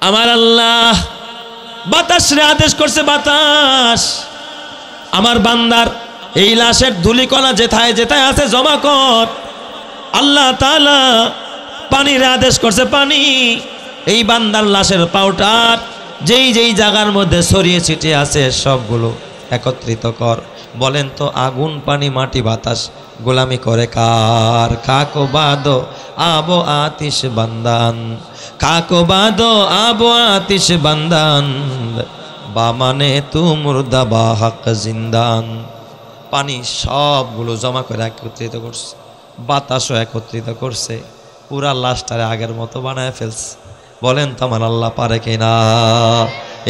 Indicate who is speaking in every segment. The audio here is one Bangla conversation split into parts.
Speaker 1: আমার আল্লাহ বাতাসরে আদেশ করছে, বাতাস আমার বান্দার এই লাশের ধুলিকণা যেথায় যেথায় আছে জমা কর। আল্লাহ তাআলা পানির আদেশ করছে, পানি এই বান্দার লাশের পাউডার যেই যেই জায়গার মধ্যে ছড়িয়ে ছিটিয়ে আছে সবগুলো একত্রিত কর। বলেন তো আগুন পানি মাটি বাতাস গোলামি করে কার? কাকো বাদো আবো আতিশ বান্দান, কাকো বাদো আবো আতিশ বান্দান, বা মানে তু মুর্দা বা হক জিন্দান। পানি সবগুলো জমা করে একত্রিত করছে, বাতাসও একত্রিত করছে, পুরা লাশটারে আগের মতো বানায় ফেলছে। বলেন তো আমার আল্লাহ পারে কিনা?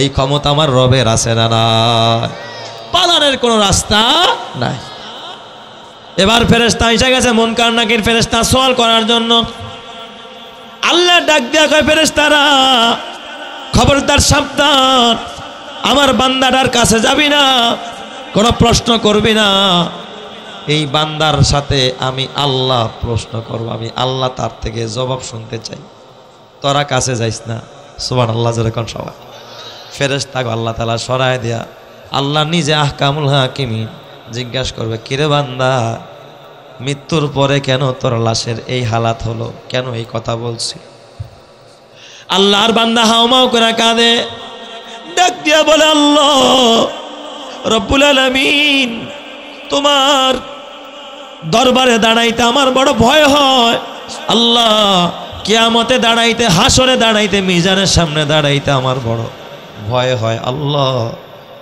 Speaker 1: এই ক্ষমতা আমার রবের আছে না নাই? পালানোর কোনো রাস্তা নাই। এবার ফেরেশতা এসে গেছে, মুনকার নাকির ফেরেশতা সওয়াল করার জন্য। আল্লাহ ডাক দিয়া কয়, ফেরেশতারা খবরদার, সাবধান, আমার বান্দাটার কাছে যাবি না, কোনো প্রশ্ন করবি না। এই বান্দার সাথে আমি আল্লাহ প্রশ্ন করব, আমি আল্লাহ তার থেকে জবাব শুনতে চাই, তোরা কাছে যাইস না। সুবহানাল্লাহ, যেরকম সবাই ফেরেশতা আল্লাহ তাআলা সরায় দিয়া আল্লাহ নিজে আহকামুল হাকিমিন জিজ্ঞাসা করবে, কিরে বান্দা, মৃত্যুর পরে কেন তোর লাশের এই হালাত হলো, কেন এই কথা বলছি? আল্লাহর বান্দা হাওমাও করে কাঁদে, ডাক দিয়া বলে, আল্লাহ রব্বুল আলামিন, তোমার দরবারে দাঁড়াইতে আমার বড় ভয় হয়। আল্লাহ কিয়ামতে দাঁড়াইতে, হাসরে দাঁড়াইতে, মিজানের সামনে দাঁড়াইতে আমার বড় ভয় হয়। আল্লাহ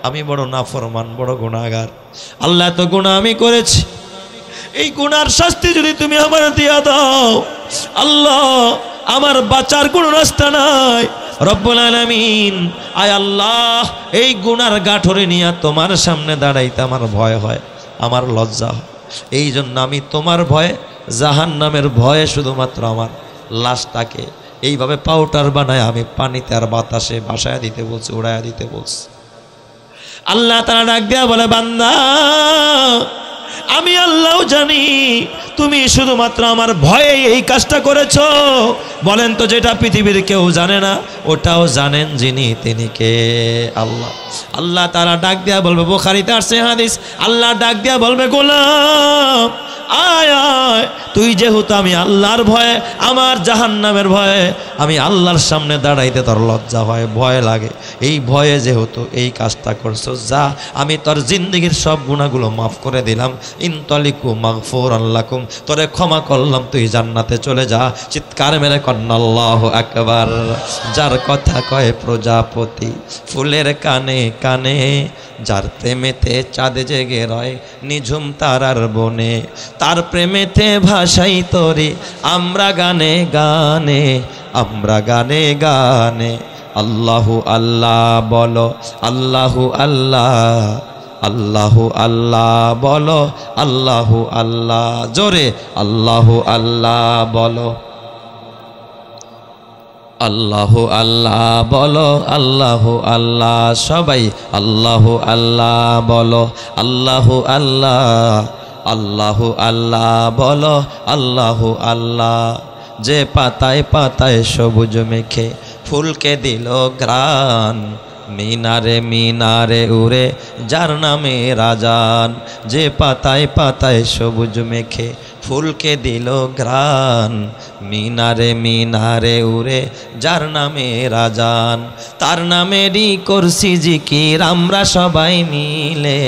Speaker 1: আমি বড় নাফরমান, বড় গুনাহগার। আল্লাহ তো গুনাহ আমি করেছি, এই গুনার শাস্তি যদি তুমি আমার দিয়া দাও, আল্লাহ আমার বাঁচার কোনো রাস্তা নাই। রব্বুল আলামিন, আয় আল্লাহ, এই গুনার গাঠরে নিয়ে তোমার সামনে দাঁড়াইতে আমার ভয় হয়, আমার লজ্জা হয়। এই জন্য আমি তোমার ভয়ে, জাহান্নামের ভয়ে শুধুমাত্র আমার লাশটাকে এইভাবে পাউডার বানায় আমি পানিতে আর বাতাসে ভাসায় দিতে বলছি, উড়াইয়া দিতে বলছি। আল্লাহ তাআলা ডাক দেয়া বলে, বান্দা আমি আল্লাহ জানি তুমি শুধুমাত্র আমার ভয়ে এই কাজটা করেছো। বলেন তো, যেটা পৃথিবীর কেউ জানে না ওটাও জানেন যিনি, তিনি কে? আল্লাহ। আল্লাহ তাআলা ডাক দেয়া বলবে, বুখারীতে আসছে হাদিস, আল্লাহ ডাক দেয়া বলবে, গোলাম আয় আয়, তুই যেহেতু আমি আল্লাহর ভয়ে, আমার জাহান্নামের ভয়ে আমি আল্লাহর সামনে দাঁড়াইতে তোর লজ্জা হয়, ভয় লাগে, এই ভয়ে যেহেতু এই কাজটা করছো, যা আমি তোর জিন্দেগির সব গুনাহগুলো মাফ করে দিলাম। ইনতালিকু মাগফুরান লাকুম, তোরে ক্ষমা করলাম, তুই জান্নাতে চলে যা। চিৎকার মেরে কন্না আল্লাহু আকবার। যার কথা কয় প্রজাপতি ফুলের কানে কানে, যার প্রেমেতে চাঁদ জেগে রয় নিঝুম তারার বনে, তার প্রেমেতে ভাসাই তরি আমরা গানে গানে, আমরা গানে গানে। আল্লাহু আল্লাহ বলো, আল্লাহু আল্লাহ, আল্লাহু আল্লাহ বলো, আল্লাহু আল্লাহ, জোরে আল্লাহু আল্লাহ বলো, আল্লাহু আল্লাহ বলো, আল্লাহু আল্লাহ, সবাই আল্লাহু আল্লাহ বলো, আল্লাহু আল্লাহ, আল্লাহু আল্লাহ বলো, আল্লাহু আল্লাহ। যে পাতায় পাতায় সবুজ মেখে ফুলকে দিল ঘ্রাণ, মিনারে মিনারে উড়ে যার নামে রাজান। যে পাতায় পাতায় সবুজ মেখে ফুলকে দিল ঘ্রাণ, মিনারে মিনারে উড়ে যার নামে রাজান। তার নামেরই করছি জিকির আমরা সবাই মিলে,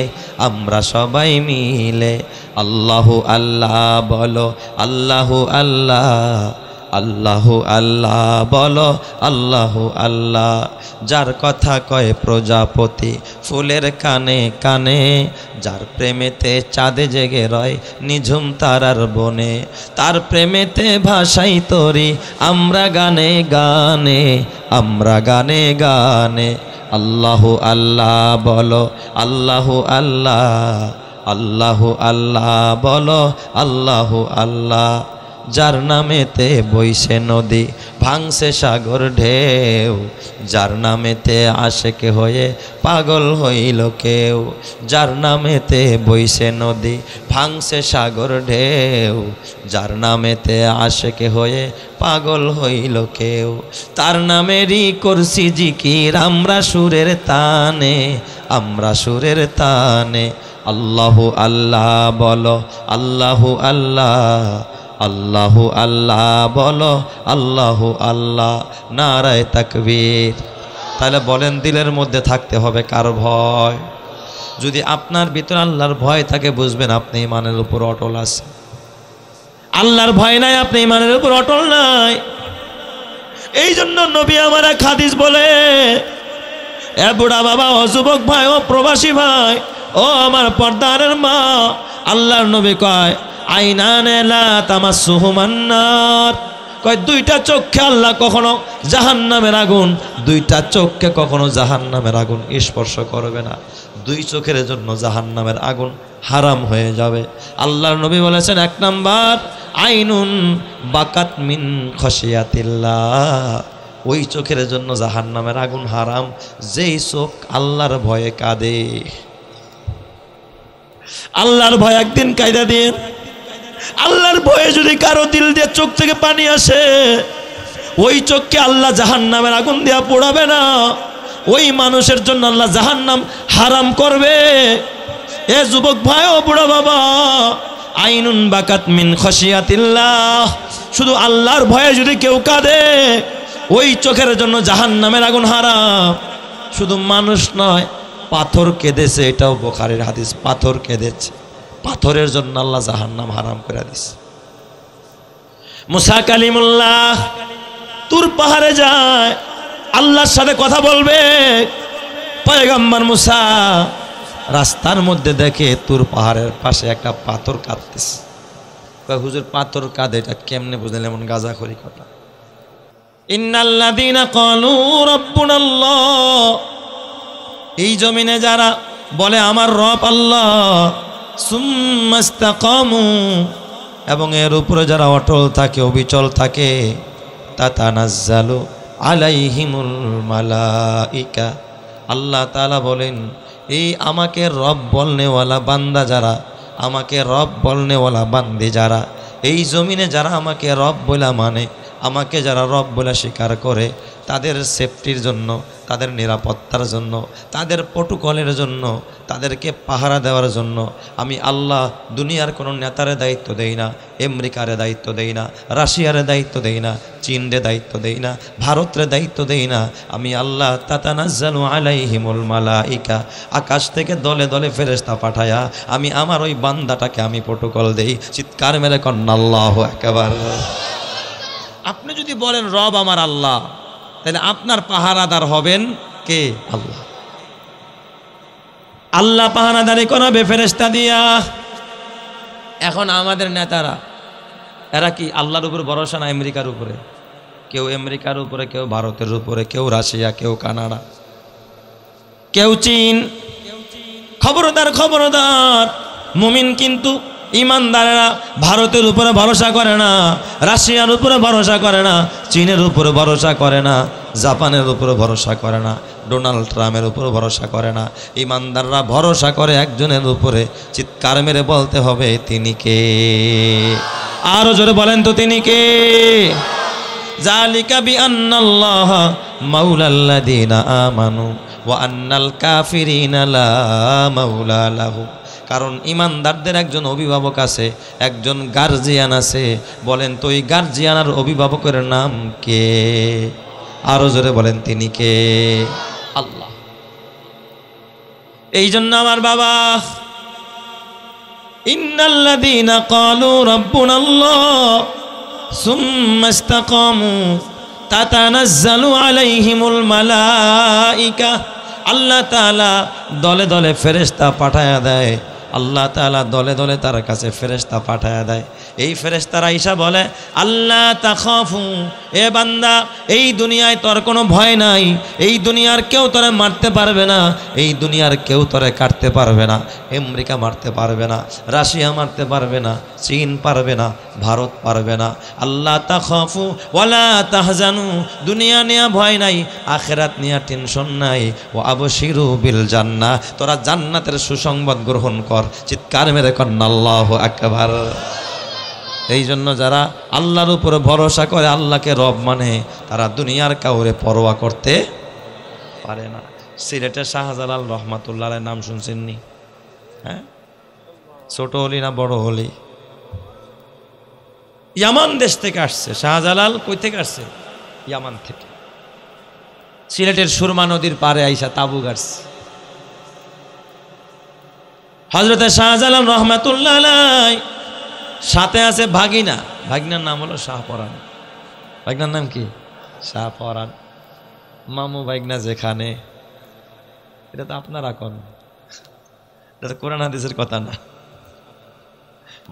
Speaker 1: আমরা সবাই মিলে। আল্লাহু আল্লাহ বলো, আল্লাহু আল্লাহ, আল্লাহু আল্লাহ বলো, আল্লাহু আল্লাহ। যার কথা কয় প্রজাপতি ফুলের কানে কানে, যার প্রেমেতে চাঁদে জেগে রয় নিঝুম তারার বনে, তার প্রেমেতে ভাসাই তরি আমরা গানে গানে, আমরা গানে গানে। আল্লাহু আল্লাহ বলো, আল্লাহু আল্লাহ, আল্লাহু আল্লাহ বলো, আল্লাহু আল্লাহ। যার নামেতে বইছে নদী ভাঙছে সাগর ঢেউ, যার নামেতে আশেক হয়ে পাগল হইল কেউ, যার নামেতে বইছে নদী ভাঙছে সাগর ঢেউ, যার নামেতে আশেক হয়ে পাগল হইল কেউ, তার নামেরই করছি জিকির আমরা সুরের তানে, আমরা সুরের তানে। আল্লাহু আল্লাহ বলো, আল্লাহু আল্লাহ, আল্লাহু আল্লাহ বলো, আল্লাহু আল্লাহ, নারায়ে তাকবীর। তাহলে বলেন দিলের মধ্যে থাকতে হবে কার ভয়? যদি আপনার ভিতরে আল্লাহর ভয় থাকে বুঝবেন আপনি ঈমানের উপর অটল আছেন। আল্লাহর ভয় নাই, আপনি ঈমানের উপর অটল নাই। এই জন্য নবী আমার এক হাদিস বলে, এ বুড়া বাবা, ও যুবক ভাই, ও প্রবাসী ভাই, ও আমার পর্দারের মা, আল্লাহর নবী কয় আইনানে লা তামাসসুহুমান নার, কয় দুইটা চোখে আল্লাহ কখনো জাহান্নামের আগুন, দুইটা চোখকে কখনো জাহান্নামের আগুন স্পর্শ করবে না। দুই চোখের জন্য জাহান্নামের আগুন হারাম হয়ে যাবে। আল্লাহর নবী বলেছেন, এক নাম্বার আইনুন বাকাত মিন খশিয়াতিল্লাহ, ওই চোখের জন্য জাহান্নামের আগুন হারাম যেই চোখ আল্লাহর ভয়ে কাঁদে। আল্লাহর ভয় একদিন কায়দা দিয়ে, আল্লাহর ভয়ে যদি কারো দিল দিয়ে চোখ থেকে পানি আসে, ওই চোখকে আল্লাহ জাহান্নামের আগুন দিয়া পোড়াবে না, ওই মানুষের জন্য আল্লাহ জাহান্নাম হারাম করবে। এ যুবক ভাই, ও বুড়া বাবা, আইনুন বাকাত মিন খশিয়াতিল্লাহ, শুধু আল্লাহর ভয়ে যদি কেউ কাঁদে ওই চোখের জন্য জাহান্নামের আগুন হারাম। শুধু মানুষ নয়, পাথর কেঁদেছে, এটাও বুখারীর হাদিস, পাথর কেঁদেছে, পাথরের জন্য আল্লাহ জাহান্নাম হারাম করে দিয়েছে। মুসা কালিমুল্লাহ তুর পাহাড়ে যায়, আল্লাহর সাথে কথা বলবে। পয়গম্বর মুসা রাস্তার মধ্যে দেখে তুর পাহাড়ের পাশে একটা পাথর কাঁদতেছে। হুজুর পাথর কাঁদে, এটা কেমনে বুঝলেন? এমন গাঁজাখড়ি কথা। ইন্নাল্লাযীনা ক্বালু রাব্বুনাল্লাহ, এই জমিনে যারা বলে আমার রব আল্লাহ, সুম্মা ইসতাকামু, এবং এর উপরে যারা অটল থাকে, অবিচল থাকে, তাতানাজ্জালু আলাইহিমুল মালাইকা, আল্লাহ তাআলা বলেন এই আমাকে রব বলনেওয়ালা বান্দা যারা, আমাকে রব বলনেওয়ালা বান্দি যারা, এই জমিনে যারা আমাকে রব বলে মানে, আমাকে যারা রব বলে স্বীকার করে, তাদের সেফটির জন্য, তাদের নিরাপত্তার জন্য, তাদের প্রটোকলের জন্য, তাদেরকে পাহারা দেওয়ার জন্য আমি আল্লাহ দুনিয়ার কোনো নেতারে দায়িত্ব দেই না, আমেরিকারে দায়িত্ব দেই না, রাশিয়ারে দায়িত্ব দেই না, চীনরে দায়িত্ব দেই না, ভারতের দায়িত্ব দেই না। আমি আল্লাহ তাতানাজ্জালু আলাইহিমুল মালাইকা, আকাশ থেকে দলে দলে ফেরেশতা পাঠায়া আমি আমার ওই বান্দাটাকে আমি প্রটোকল দেই। চিৎকার মেরে কন্না আল্লাহু আকবার। আপনি যদি বলেন রব আমার আল্লাহ, তাহলে আপনার পাহারাদার হবেন কে? আল্লাহ। আল্লাহ পাহারাদারি করাবে ফেরেশতা দিয়া। এখন আমাদের নেতারা, এরা কি আল্লাহর উপর ভরসা না আমেরিকার উপরে? কেউ আমেরিকার উপরে, কেউ ভারতের উপরে, কেউ রাশিয়া, কেউ কানাডা, কেউ চীন। খবরদার, খবরদার, মুমিন কিন্তু ইমানদারেরা ভারতের উপরে ভরসা করে না, রাশিয়ার উপরে ভরসা করে না, চীনের উপরে ভরসা করে না, জাপানের উপরে ভরসা করে না, ডোনাল্ড ট্রাম্পের উপরে ভরসা করে না। ইমানদাররা ভরসা করে একজনের উপরে। চিৎকার মেরে বলতে হবে তিনি কে? আরো জোরে বলেন তো তিনি কে? যালিকা বিআন্নাল্লাহা মাওলাল্লাযীনা আমানু ওয়া আন্নাল কাফিরিনা লা মাওলা লাহুম। কারণ ইমানদারদের একজন অভিভাবক আছে, একজন গার্জিয়ান আছে। বলেন তো এই গার্জিয়ান আর অভিভাবকের নাম কে? আরো জোরে বলেন তিনি কে? আল্লাহ। এই জন্য আমার বাবা, ইন্নাল্লাযীনা ক্বালু রাব্বুনাল্লাহ সুম্মা ইসতাকামু তাতানাজ্জালু আলাইহিমুল মালাইকা, আল্লাহ তাআলা দলে দলে ফেরেশতা পাঠায়া দেয় আল্লাহ তাআলা দলে দলে তার কাছে ফেরেশতা পাঠায়া দেয়। এই ফেরেশতারা আইসা বলে, আল্লাহ তাখাফু, এ বান্দা এই দুনিয়ায় তোর কোনো ভয় নাই, এই দুনিয়ার কেউ তোরে মারতে পারবে না, এই দুনিয়ার কেউ তোরে কাটতে পারবে না, আমেরিকা মারতে পারবে না, রাশিয়া মারতে পারবে না, চীন পারবে না, ভারত পারবে না। আল্লাহ তাখাফু ওয়ালা তাহজানু, দুনিয়া নিয়ে ভয় নাই, আখিরাত নিয়ে টেনশন নাই, ও আবশিরু বিল জান্নাহ, তোরা জান্নাতের সুসংবাদ গ্রহণ কর। চিৎকার মেরে কর আল্লাহু আকবার। এই জন্য যারা আল্লাহর উপর ভরসা করে, আল্লাহকে রব মানে, তারা দুনিয়ার কাউরে পরোয়া করতে পারে না। সিলেটের শাহজালাল রহমাতুল্লাহ আলাইহির নাম শুনছেননি? হ্যাঁ, ছোট হলি না বড় হলি? ইয়ামান দেশ থেকে আসছে শাহজালাল। কই থেকে আসছে? ইয়ামান থেকে। সিলেটের সুরমা নদীর পারে আইসা তাবু গাড়ছে। হযরতে শাহজালাল রহমাতুল্লাহ আলাইহি সাথে আছে ভাগিনা, ভাগিনার নাম হলো শাহপরাণ। ভাগিনার নাম কি? শাহপরাণ। মামু ভাগিনা যেখানে, এটা তো আপনারা কোন, এটা তো কোরআন হাদিসের কথা না,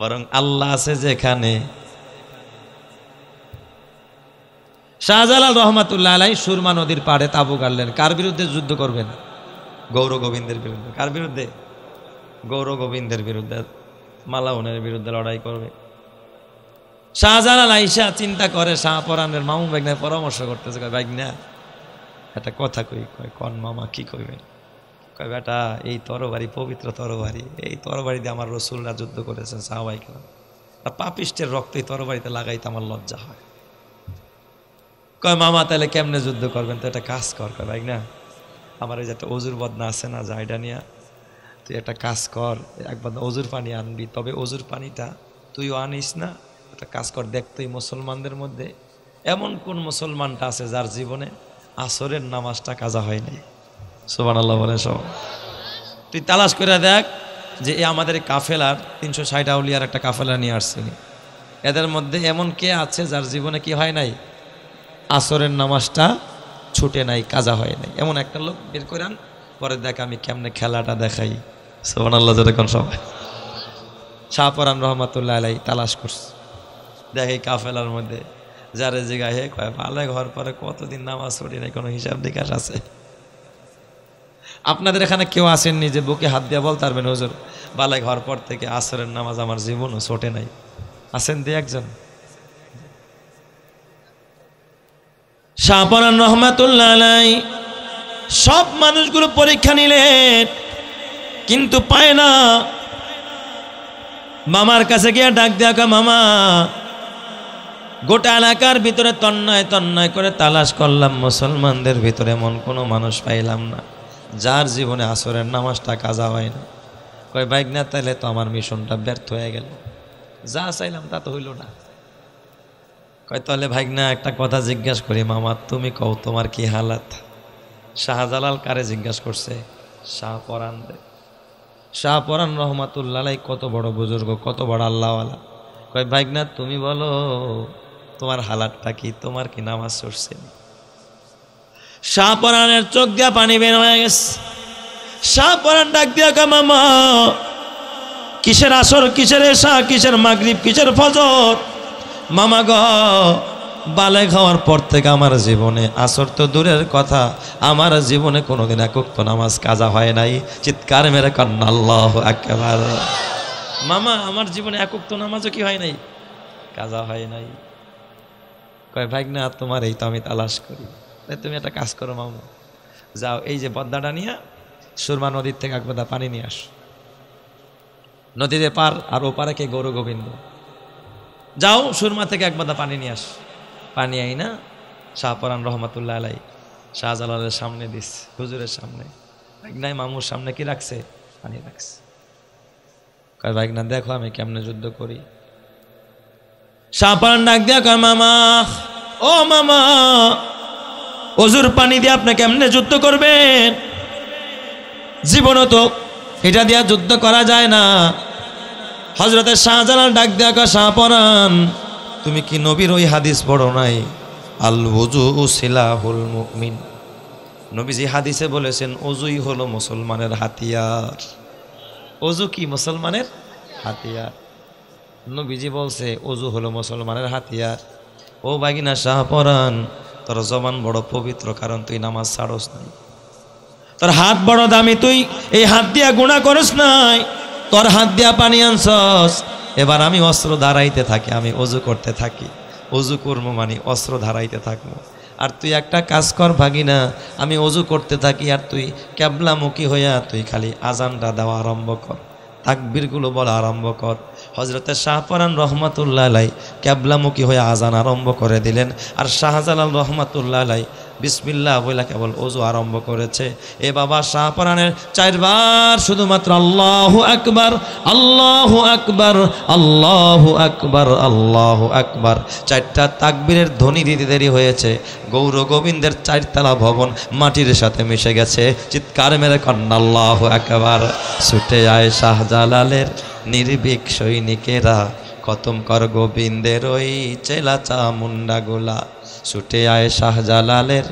Speaker 1: বরং আল্লাহ আছে যেখানে। শাহজালাল রহমাতুল্লাহ আলাইহি সুরমা নদীর পাড়ে তাবু গাড়লেন। কার বিরুদ্ধে যুদ্ধ করবেন? গৌর গোবিন্দের বিরুদ্ধে। কার বিরুদ্ধে? গৌর গোবিন্দের বিরুদ্ধে, মালাউনের বিরুদ্ধে লড়াই করবে। শাহজালাল আইসা চিন্তা করে, শাহপরাণের মামু ভাগনায় পরামর্শ করতেছে, কয় ভাগনা একটা কথা কই। কয় কোন মামা, কি কইবেন? কয় বেটা, এই তরবারি পবিত্র তরবারি, এই তরবারি দিয়ে আমার রাসূলরা যুদ্ধ করেছেন, সাহাবায়ে কেরাম, পাপিষ্টের রক্ত এই তরবারিতে লাগাইতে আমার লজ্জা হয়। কয় মামা তাহলে কেমনে যুদ্ধ করবেন? তো একটা কাজ কর। কয় ভাগনা, আমার এই যে একটা অজুর বদনা আছে না, জায়ডা নিয়া, তুই একটা কাজ কর, একবার অজুর পানি আনবি, তবে অজুর পানিটা তুইও আনিস না, একটা কাজ কর, দেখ তুই মুসলমানদের মধ্যে এমন কোন মুসলমানটা আছে যার জীবনে আসরের নামাজটা কাজা হয় নাই। সুবহানাল্লাহ বলে সব। তুই তালাশ করে দেখ যে আমাদের কাফেলার 360 আউলিয়ার একটা কাফেলা নিয়ে আসছে, এদের মধ্যে এমন কে আছে যার জীবনে কি হয় নাই, আসরের নামাজটা ছুটে নাই, কাজা হয় নাই, এমন একটা লোক বের করে আন, পরে দেখ আমি কেমনে খেলাটা দেখাই। সুবহানাল্লাহ যখন সবাই। শাহপরাণ রহমাতুল্লাহ আলাইহি তালাশ করছে, দেখে কাফেলার মধ্যে যারে জিগায়, হে কয় ভালো ঘর পরে কতদিন নামাজ ছুটি নাই, কোনো হিসাব নিকাশ আছে? আপনাদের এখানে কেউ আসেননি যে বুকে হাত দিয়ে বলতে পারবেন, হুজুর বালাই ঘর পর থেকে আসরের নামাজ আমার জীবনও ছোটে নাই? আসেন দিয়ে একজন? শাহপরাণ রহমাতুল্লাহ আলাইহি সব মানুষগুলো পরীক্ষা নিলেন, কিন্তু পায় না। মামার কাছে গিয়ে ডাক দেয়া, মামা গোটা এলাকার ভিতরে তন্নয় তন্নয় করে তালাশ করলাম, মুসলমানদের ভিতরে এমন কোনো মানুষ পাইলাম না যার জীবনে আসরের নামাজটা কাজা হয় না। কয় ভাগনা, তাইলে তো আমার মিশনটা ব্যর্থ হয়ে গেল, যা চাইলাম তা তো হইল না। কয় তাহলে ভাগনা একটা কথা জিজ্ঞেস করি, মামা তুমি কও তোমার কি হালাত? শাহজালাল কারে জিজ্ঞেস করছে? শাহপরাণ। শাহপরাণ রহমাতুল্লাহ আলাইহি কত বড় বুজুর্গ, কত বড় আল্লাহওয়ালা। কয় ভাগনা তুমি বলো তোমার হালাতটা কি, তোমার কি নামাজ চড়ছে? শাহপরাণের চোখ দিয়া পানি বের হয়ে গেছে। শাহপরাণ ডাক দিয়া, মামা কিসের আসর, কিসের এশা, কিসের মাগরিব, কিসের ফজর? মামা গো, বালেগ হওয়ার পর থেকে আমার জীবনে আসর তো দূরের কথা, আমার জীবনে কোনোদিন একক তো নামাজ কাজা হয় নাই। চিৎকার মেরে কন্যা আল্লাহু আকবার। মামা আমার জীবনে একক তো নামাজও কি হয় নাই, কাজা হয় নাই। কয় ভাগনা তোমার এই তো আমি তালাশ করি, তুমি একটা কাজ করো মামা, যাও এই যে বদ্দাটা নিয়ে সুরমা নদীর থেকে এক বদা পানি নিয়ে আস, নদীতে পার, আর ওপারে কে গৌর গোবিন্দ, যাও সুরমা থেকে এক বদা পানি নিয়ে আস। পানি আই না শাহপরাণ রহমাতুল্লাহ আলাইহি শাহজালালের সামনে দিস, হুজুরের সামনে। ভাগনাই মামুর সামনে কি রাখছে? পানি রাখছে। কয় ভাগনা দেখো আমি কেমনে যুদ্ধ করি। শাহপরাণ ডাক দিয়া কয়, মামা ও মামা, ওজুর পানি দিয়ে আপনি কেমনে যুদ্ধ করবেন? জীবনও তো এটা দিয়া যুদ্ধ করা যায় না। হযরতে শাহজালাল ডাক দিয়া কয়, শাহপরাণ তুমি কি নবীর ওই হাদিস পড়ো নাই, আল ওযু সিলাহুল মুমিন? নবীজি হাদিসে বলেছেন ওযুই হলো মুসলমানের হাতিয়ার। অজু কি মুসলমানের হাতিয়ার। নবীজি বলছে অজু হলো মুসলমানের হাতিয়ার। ও বাগিনা শাহপরান, তোর জবান বড় পবিত্র, কারণ তুই নামাজ ছাড়স নাই। তোর হাত বড় দামি, তুই এই হাত দিয়া গুনাহ করস নাই, তোর হাত দিয়া পানি আনছস। এবার আমি অস্ত্র ধারাইতে থাকি, আমি অজু করতে থাকি, অজু করবো মানে অস্ত্র ধারাইতে থাকবো। আর তুই একটা কাজ কর ভাগিনা, আমি অজু করতে থাকি আর তুই ক্যাবলামুখী হইয়া তুই খালি আজানটা দেওয়া আরম্ভ কর, তাকবীরগুলো বলা আরম্ভ কর। হজরতে শাহপরান রহমাতুল্লাহ আলাই ক্যাবলামুখী হয়ে আজান আরম্ভ করে দিলেন। আর শাহজালাল রহমাতুল্লাহ আলাই বিসমিল্লাহ বইলা কেবল অজু আরম্ভ করেছে। এ বাবা শাহপরানের 4 বার শুধুমাত্র আল্লাহু আকবার, আল্লাহু আকবার, আল্লাহু আকবার, আল্লাহু আকবার 4টা তাকবীরের ধ্বনি দিতে দেরি হয়েছে। গৌর গোবিন্দের 4 তলা ভবন মাটির সাথে মিশে গেছে। চিৎকার মেরে কন্যা আল্লাহু আকবার। ছুটে আয় শাহজালালের নির্ভীক সৈনিকেরা, খতম কর গোবিন্দের ওই চেলা চামুন্ডা গোলা। ছুটে আয় শাহজালালের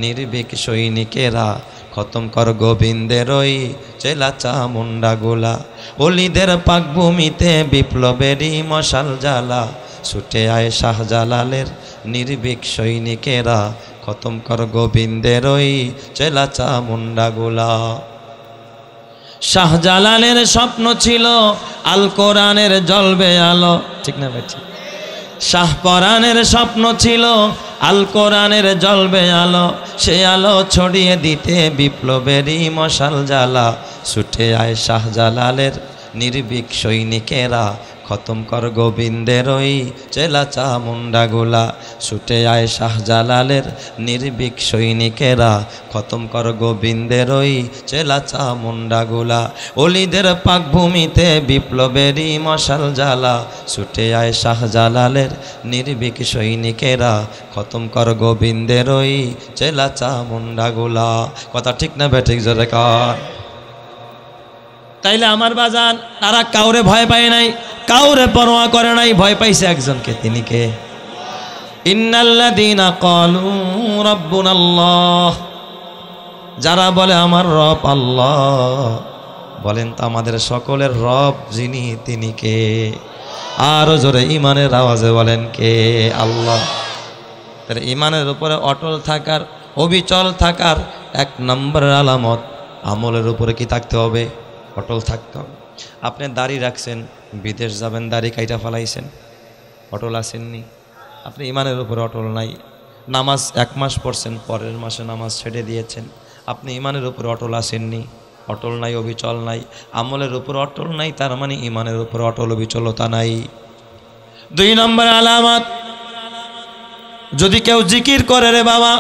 Speaker 1: নির্ভীক সৈনিকেরা, খতম কর গোবিন্দের ওই চেলা চামুন্ডা গোলা। অলিদের পাকভূমিতে বিপ্লবেরই মশাল জ্বালা। ছুটে আয় শাহজালালের নির্ভীক সৈনিকেরা, খতম কর গোবিন্দের ওই চেলা চামুন্ডা গোলা। শাহজালালের স্বপ্ন ছিল আল কোরআনের জ্বলবে আলো, ঠিক না ভাই? শাহপরানের স্বপ্ন ছিল আল কোরআনের জ্বলবে আলো, সে আলো ছড়িয়ে দিতে বিপ্লবেরই মশাল জ্বালা। ছুটে আয় শাহজালালের নির্ভীক সৈনিকেরা, খতম কর গোবিন্দের ওই চেলা চামুন্ডা গোলা। ছুটে আয় শাহজালালের নির্ভীক সৈনিকেরা, খতম কর গোবিন্দের ওই চেলা চামুন্ডা গোলা। অলিদের পাকভূমিতে বিপ্লবেরই মশাল জ্বালা। ছুটে আয় শাহজালালের নির্ভীক সৈনিকেরা, খতম কর গোবিন্দের ওই চেলা চামুন্ডা গোলা। কথা ঠিক না বেঠিক জোরে কর। তাইলে আমার বাজান, তারা কাউরে ভয় পায় নাই, কাউরে পরোয়া করে নাই, ভয় পাইছে একজনকে, তিনি কে? ইন্নাল্লাযীনা ক্বালু রাব্বুনাল্লাহ, যারা বলে আমার রব আল্লাহ, বলেন তো আমাদের সকলের রব যিনি, তিনি কে? আরো জোরে ইমানের আওয়াজে বলেন কে? আল্লাহ। তাহলে ইমানের উপরে অটল থাকার, অবিচল থাকার 1 নম্বরের আলামত আমলের উপরে কি থাকতে হবে? অটল থাকতে হবে। আপনি দাড়ি রাখছেন, বিদেশ যাবেন, দাড়ি কাইটা ফেলাইছেন, অটল আসেননি? আপনি ইমানের উপরে অটল নাই। নামাজ 1 মাস পড়ছেন, পরের মাসে নামাজ ছেড়ে দিয়েছেন, আপনি ইমানের উপরে অটল আসেননি, অটল নাই, অবিচল নাই। আমলের উপর অটল নাই, তার মানে ইমানের উপর অটল অবিচলতা নাই। 2 নম্বর আলামত, যদি কেউ জিকির করে রে বাবা,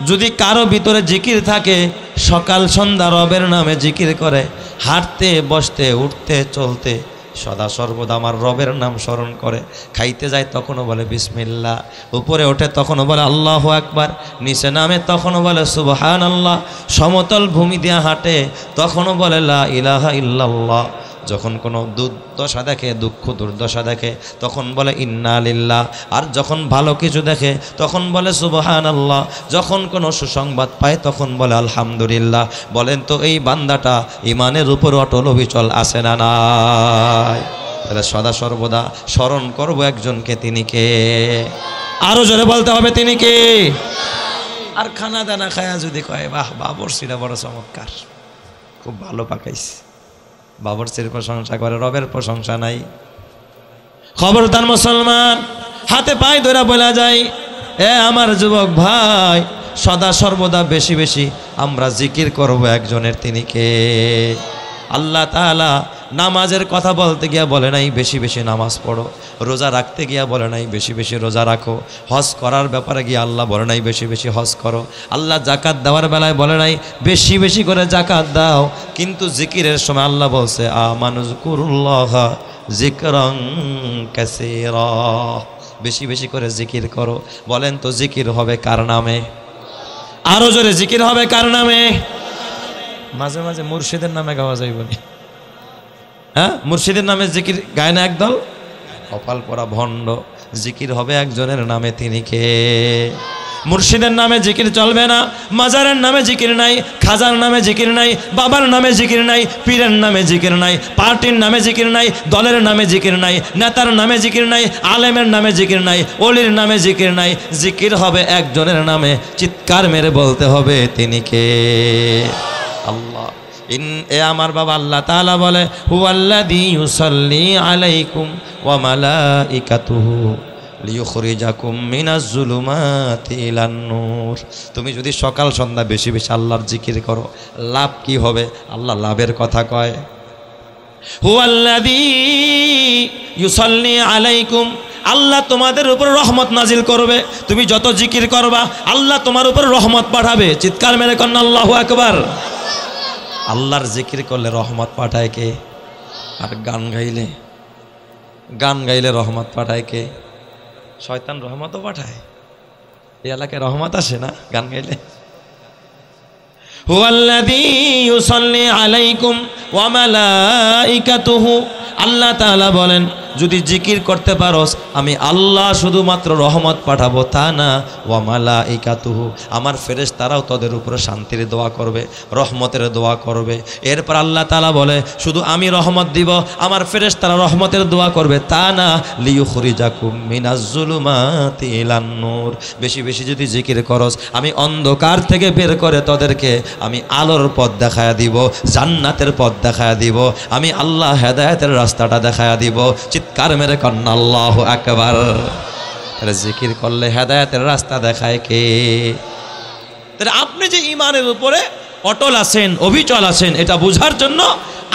Speaker 1: যদি কারো ভিতরে জিকির থাকে, সকাল সন্ধ্যা রবের নামে জিকির করে, হাঁটতে বসতে উঠতে চলতে সদা সর্বদা আমার রবের নাম স্মরণ করে, খাইতে যায় তখনও বলে বিসমিল্লাহ, উপরে ওঠে তখনও বলে আল্লাহু আকবার, নিচে নামে তখনও বলে সুবহানাল্লাহ, সমতল ভূমি দিয়ে হাঁটে তখনও বলে লা ইলাহা ইল্লাল্লাহ, যখন কোনো দুর্দশা দেখে, দুঃখ দুর্দশা দেখে তখন বলে ইন্না লিল্লাহ, আর যখন ভালো কিছু দেখে তখন বলে সুবহানাল্লাহ, যখন কোনো সুসংবাদ পায় তখন বলে আলহামদুলিল্লাহ। বলেন তো এই বান্দাটা ইমানের উপর অটল অবিচল আছে না নাই? তাহলে সদা সর্বদা স্মরণ করব একজনকে, তিনি কে? আরো জোরে বলতে হবে, তিনি কে? আর খানা দানা খায়া যদি কয় বাহ বাবরচিটা বড় চমৎকার, খুব ভালো পাকাইছে, বাবরচির প্রশংসা করে, রবের প্রশংসা নাই। খবরদার মুসলমান, হাতে পায়ে ধরে বলা যায়, এ আমার যুবক ভাই, সদা সর্বদা বেশি বেশি আমরা জিকির করব একজনের, তিনি কে? আল্লাহ তাআলা নামাজের কথা বলতে গিয়া বলে নাই বেশি বেশি নামাজ পড়ো, রোজা রাখতে গিয়া বলে নাই বেশি বেশি রোজা রাখো, হজ করার ব্যাপারে গিয়ে আল্লাহ বলে নাই বেশি বেশি হজ করো, আল্লাহ জাকাত দেওয়ার বেলায় বলে নাই বেশি বেশি করে জাকাত দাও, কিন্তু জিকিরের সময় আল্লাহ বলছে আমানুযকুরুল্লাহ যিকরান কাসীরা, বেশি বেশি করে জিকির করো। বলেন তো জিকির হবে কার নামে? আরো জোরে, জিকির হবে কার নামে? মাঝে মাঝে মুর্শিদের নামে গাওয়া যায় বলি, হ্যাঁ, মুর্শিদের নামে জিকির গায় না একদল, কপাল পরা ভণ্ড। জিকির হবে একজনের নামে, তিনি কে? মুর্শিদের নামে জিকির চলবে না, মাজারের নামে জিকির নাই, খাজার নামে জিকির নাই, বাবার নামে জিকির নাই, পীরের নামে জিকির নাই, পার্টির নামে জিকির নাই, দলের নামে জিকির নাই, নেতার নামে জিকির নাই, আলেমের নামে জিকির নাই, ওলির নামে জিকির নাই। জিকির হবে একজনের নামে, চিৎকার মেরে বলতে হবে তিনি কে? আল্লাহ। এ আমার বাবা আল্লাহ তাআলা বলে হুয়াল্লাযী ইউসাল্লি আলাইকুম ওয়া মালাইকাতুহু লিইখরিজাকুম মিনাজ যুলুমাতি ইলান নূর। তুমি যদি সকাল সন্ধ্যা বেশি বেশি আল্লাহর জিকির করো, লাভ কি হবে? আল্লাহ লাভের কথা কয়। হুয়াল্লাযী ইউসাল্লি আলাইকুম, আল্লাহ তোমাদের উপর রহমত নাজিল করবে। তুমি যত জিকির করবা আল্লাহ তোমার উপর রহমত পাঠাবে। চিৎকার মেরে কন্না আল্লাহু আকবার। আল্লাহর জিকির করলে রহমত পাঠায় কে? আর গান গাইলে রহমত পাঠায় কে? শয়তান রহমতও পাঠায়। এই এলাকায় রহমত আসে না গান গাইলে? হুয়াল্লাযী ইউসাল্লি আলাইকুম ওয়া মালাইকাতুহু, আল্লাহ তাআলা বলেন যদি জিকির করতে পারোস আমি আল্লাহ শুধুমাত্র রহমত পাঠাবো তা না, ওয়া মালাইকাতুহু, আমার ফেরেশতারাও তোদের উপরে শান্তির দোয়া করবে, রহমতের দোয়া করবে। এরপর আল্লাহ তাআলা বলে শুধু আমি রহমত দিব, আমার ফেরেশতারা রহমতের দোয়া করবে তা না, লিইখরিজাকুম মিনাজ যুলুমাতি ইলান নূর। বেশি বেশি যদি জিকির করস আমি অন্ধকার থেকে বের করে তোদেরকে আমি আলোর পথ দেখায়া দিব, জান্নাতের পথ দেখায়া দিব, আমি আল্লাহ হেদায়েতের রাস্তাটা দেখায়া দিব। চিৎকার মেরে কন্না আল্লাহু আকবার। তাহলে জিকির করলে হেদায়েতের রাস্তা দেখায় কে? তাহলে আপনি যে ঈমানের উপরে অটল আছেন, অবিচল আছেন, এটা বোঝার জন্য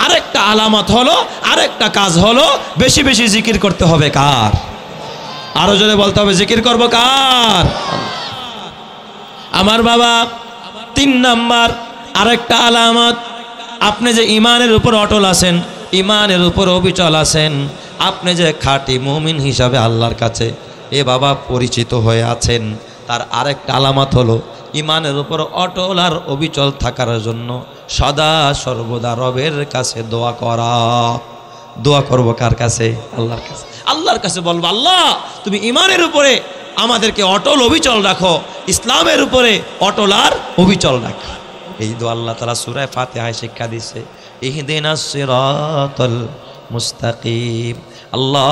Speaker 1: আরেকটা আলামত হলো, আরেকটা কাজ হলো বেশি বেশি জিকির করতে হবে কার? আরো জোরে বলতে হবে জিকির করব কার? আমার বাবা 3 নাম্বার আরেকটা আলামত, আপনি যে ঈমানের উপর অটল আছেন, ঈমানের উপর অবিচল আছেন, আপনি যে খাঁটি মুমিন হিসাবে আল্লাহর কাছে এ বাবা পরিচিত হয়ে আছেন, তার আরেকটা আলামত হলো ঈমানের উপর অটল আর অবিচল থাকার জন্য সদা সর্বদা রবের কাছে দোয়া করা। দোয়া করব কার কাছে? আল্লাহর কাছে। আল্লাহর কাছে বলবো আল্লাহ তুমি ঈমানের উপরে আমাদেরকে অটল অবিচল রাখো, ইসলামের উপরে অটল আর অবিচল রাখো। এই দোয়া আল্লাহ তাআলা সূরা ফাতিহায় শিক্ষা দিয়েছে, ইহদিনাস সিরাতাল মুস্তাকিম। আল্লাহ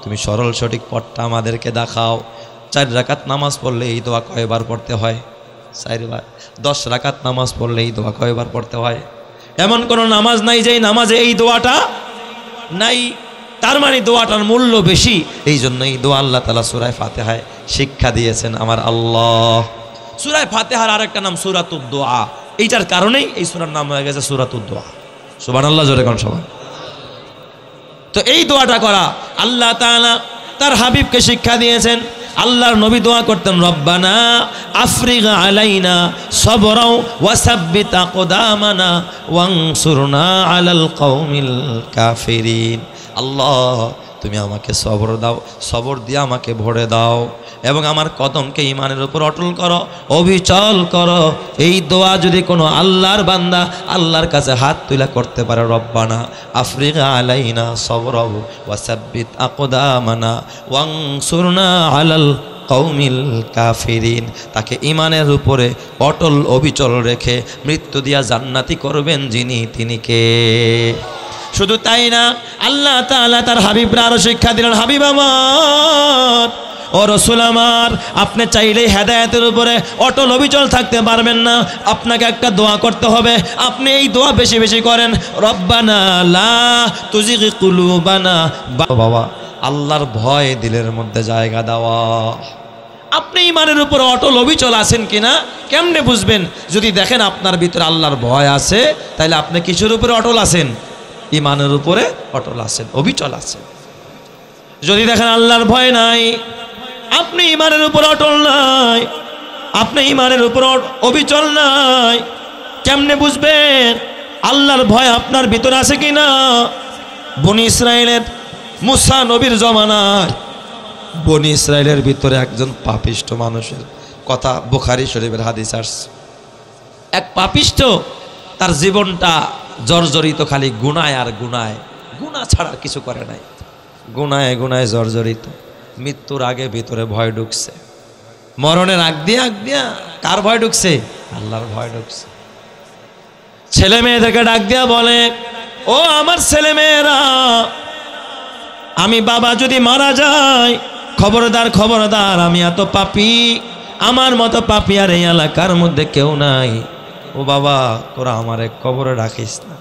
Speaker 1: তুমি সরল সঠিক পথটা আমাদেরকে দেখাও। 4 রাকাত নামাজ পড়লে এই দোয়া কয়বার পড়তে হয়? 4 বার। 10 রাকাত নামাজ পড়লে এই দোয়া কয়বার পড়তে হয়? এমন কোনো নামাজ নাই যে নামাজে এই দোয়াটা নাই। তার মানে দোয়াটার মূল্য বেশি। এই জন্য এই দোয়া আল্লাহ তাআলা সূরা ফাতিহায় শিক্ষা দিয়েছেন আমার আল্লাহ। সূরা ফাতিহার আরেকটা নাম সূরাতুদ দোয়া, এইটার কারণেই এই সূরার নাম হয়ে গেছে সূরাতুদ দোয়া। সুবহানাল্লাহ, জোরে কোন সবাই। তো এই দোয়াটা করা আল্লাহ তাআলা তার হাবিবকে শিক্ষা দিয়েছেন। আল্লাহর নবী দোয়া করতেন, রব্বানা আফরিগ আলাইনা সবরাও ওয়া সাব্বিত আকদামানা ওয়ানসুরনা আলাল কওমিল কাফিরিন। আল্লাহ তুমি আমাকে সবর দাও, সবর দিয়ে আমাকে ভরে দাও এবং আমার কদমকে ঈমানের উপর অটল করো, অবিচল করো। এই দোয়া যদি কোনো আল্লাহর বান্দা আল্লাহর কাছে হাত তুলে করতে পারে, রব্বানা আফরিগ আলাইনা সবরাও ওয়া সাব্বিত আকদামানা ওয়ানসুরনা আলাল কওমিল কাফিরিন, তাকে ঈমানের উপরে অটল অবিচল রেখে মৃত্যু দিয়া জান্নাতি করবেন যিনি, তিনি কে? শুধু তাই না, আল্লাহ তাআলা তার হাবিবরা আরো শিক্ষা দিলেন, হাবিব আমার ও রাসূল আমার, আপনি চাইলেই হেদায়েতের উপরে অটল অবিচল থাকতে পারবেন না, আপনাকে একটা দোয়া করতে হবে। আপনি এই দোয়া বেশি বেশি করেন, রব্বানা লা তুজিগ কুলুবানা। বাবা আল্লাহর ভয় দিলের মধ্যে জায়গা দেওয়া। আপনি ঈমানের উপর অটল অবিচল আছেন কিনা কেমনে বুঝবেন? যদি দেখেন আপনার ভিতরে আল্লাহর ভয় আছে, তাহলে আপনি কিসের উপরে অটল আছেন? ঈমানের উপরে অটল আছেন, অবিচল আছেন। যদি দেখেন আল্লাহর ভয় নাই, আপনি ঈমানের উপর অটল নাই, আপনি ঈমানের উপর অবিচল নাই, কেমনে বুঝবেন আল্লাহর ভয় আপনার ভিতরে আছে কিনা? বনি ইসরাইলের মুসা নবীর জমানায় বনি ইসরাইলের ভিতরে একজন পাপিষ্ঠ মানুষের কথা বুখারী শরীফের হাদিস আসছে। এক পাপিষ্ঠ, তার জীবনটা জর্জরিত, খালি গুনায় আর গুনায়, গুনাহ ছাড়া কিছু করে নাই, গুনায় গুনায় জর্জরিত। মৃত্যুর আগে ভিতরে ভয় ঢুকছে, মরণের আগ দিয়া কার ভয় ঢুকছে? আল্লাহর ভয় ঢুকছে। ছেলে মেয়েদেরকে ডাক দিয়া বলে, ও আমার ছেলে মেয়েরা, আমি বাবা যদি মারা যাই, খবরদার খবরদার, আমি এত পাপী, আমার মতো পাপী আর এই এলাকার মধ্যে কেউ নাই। ও বাবা, তোরা আমারে কবরে রাখিস না,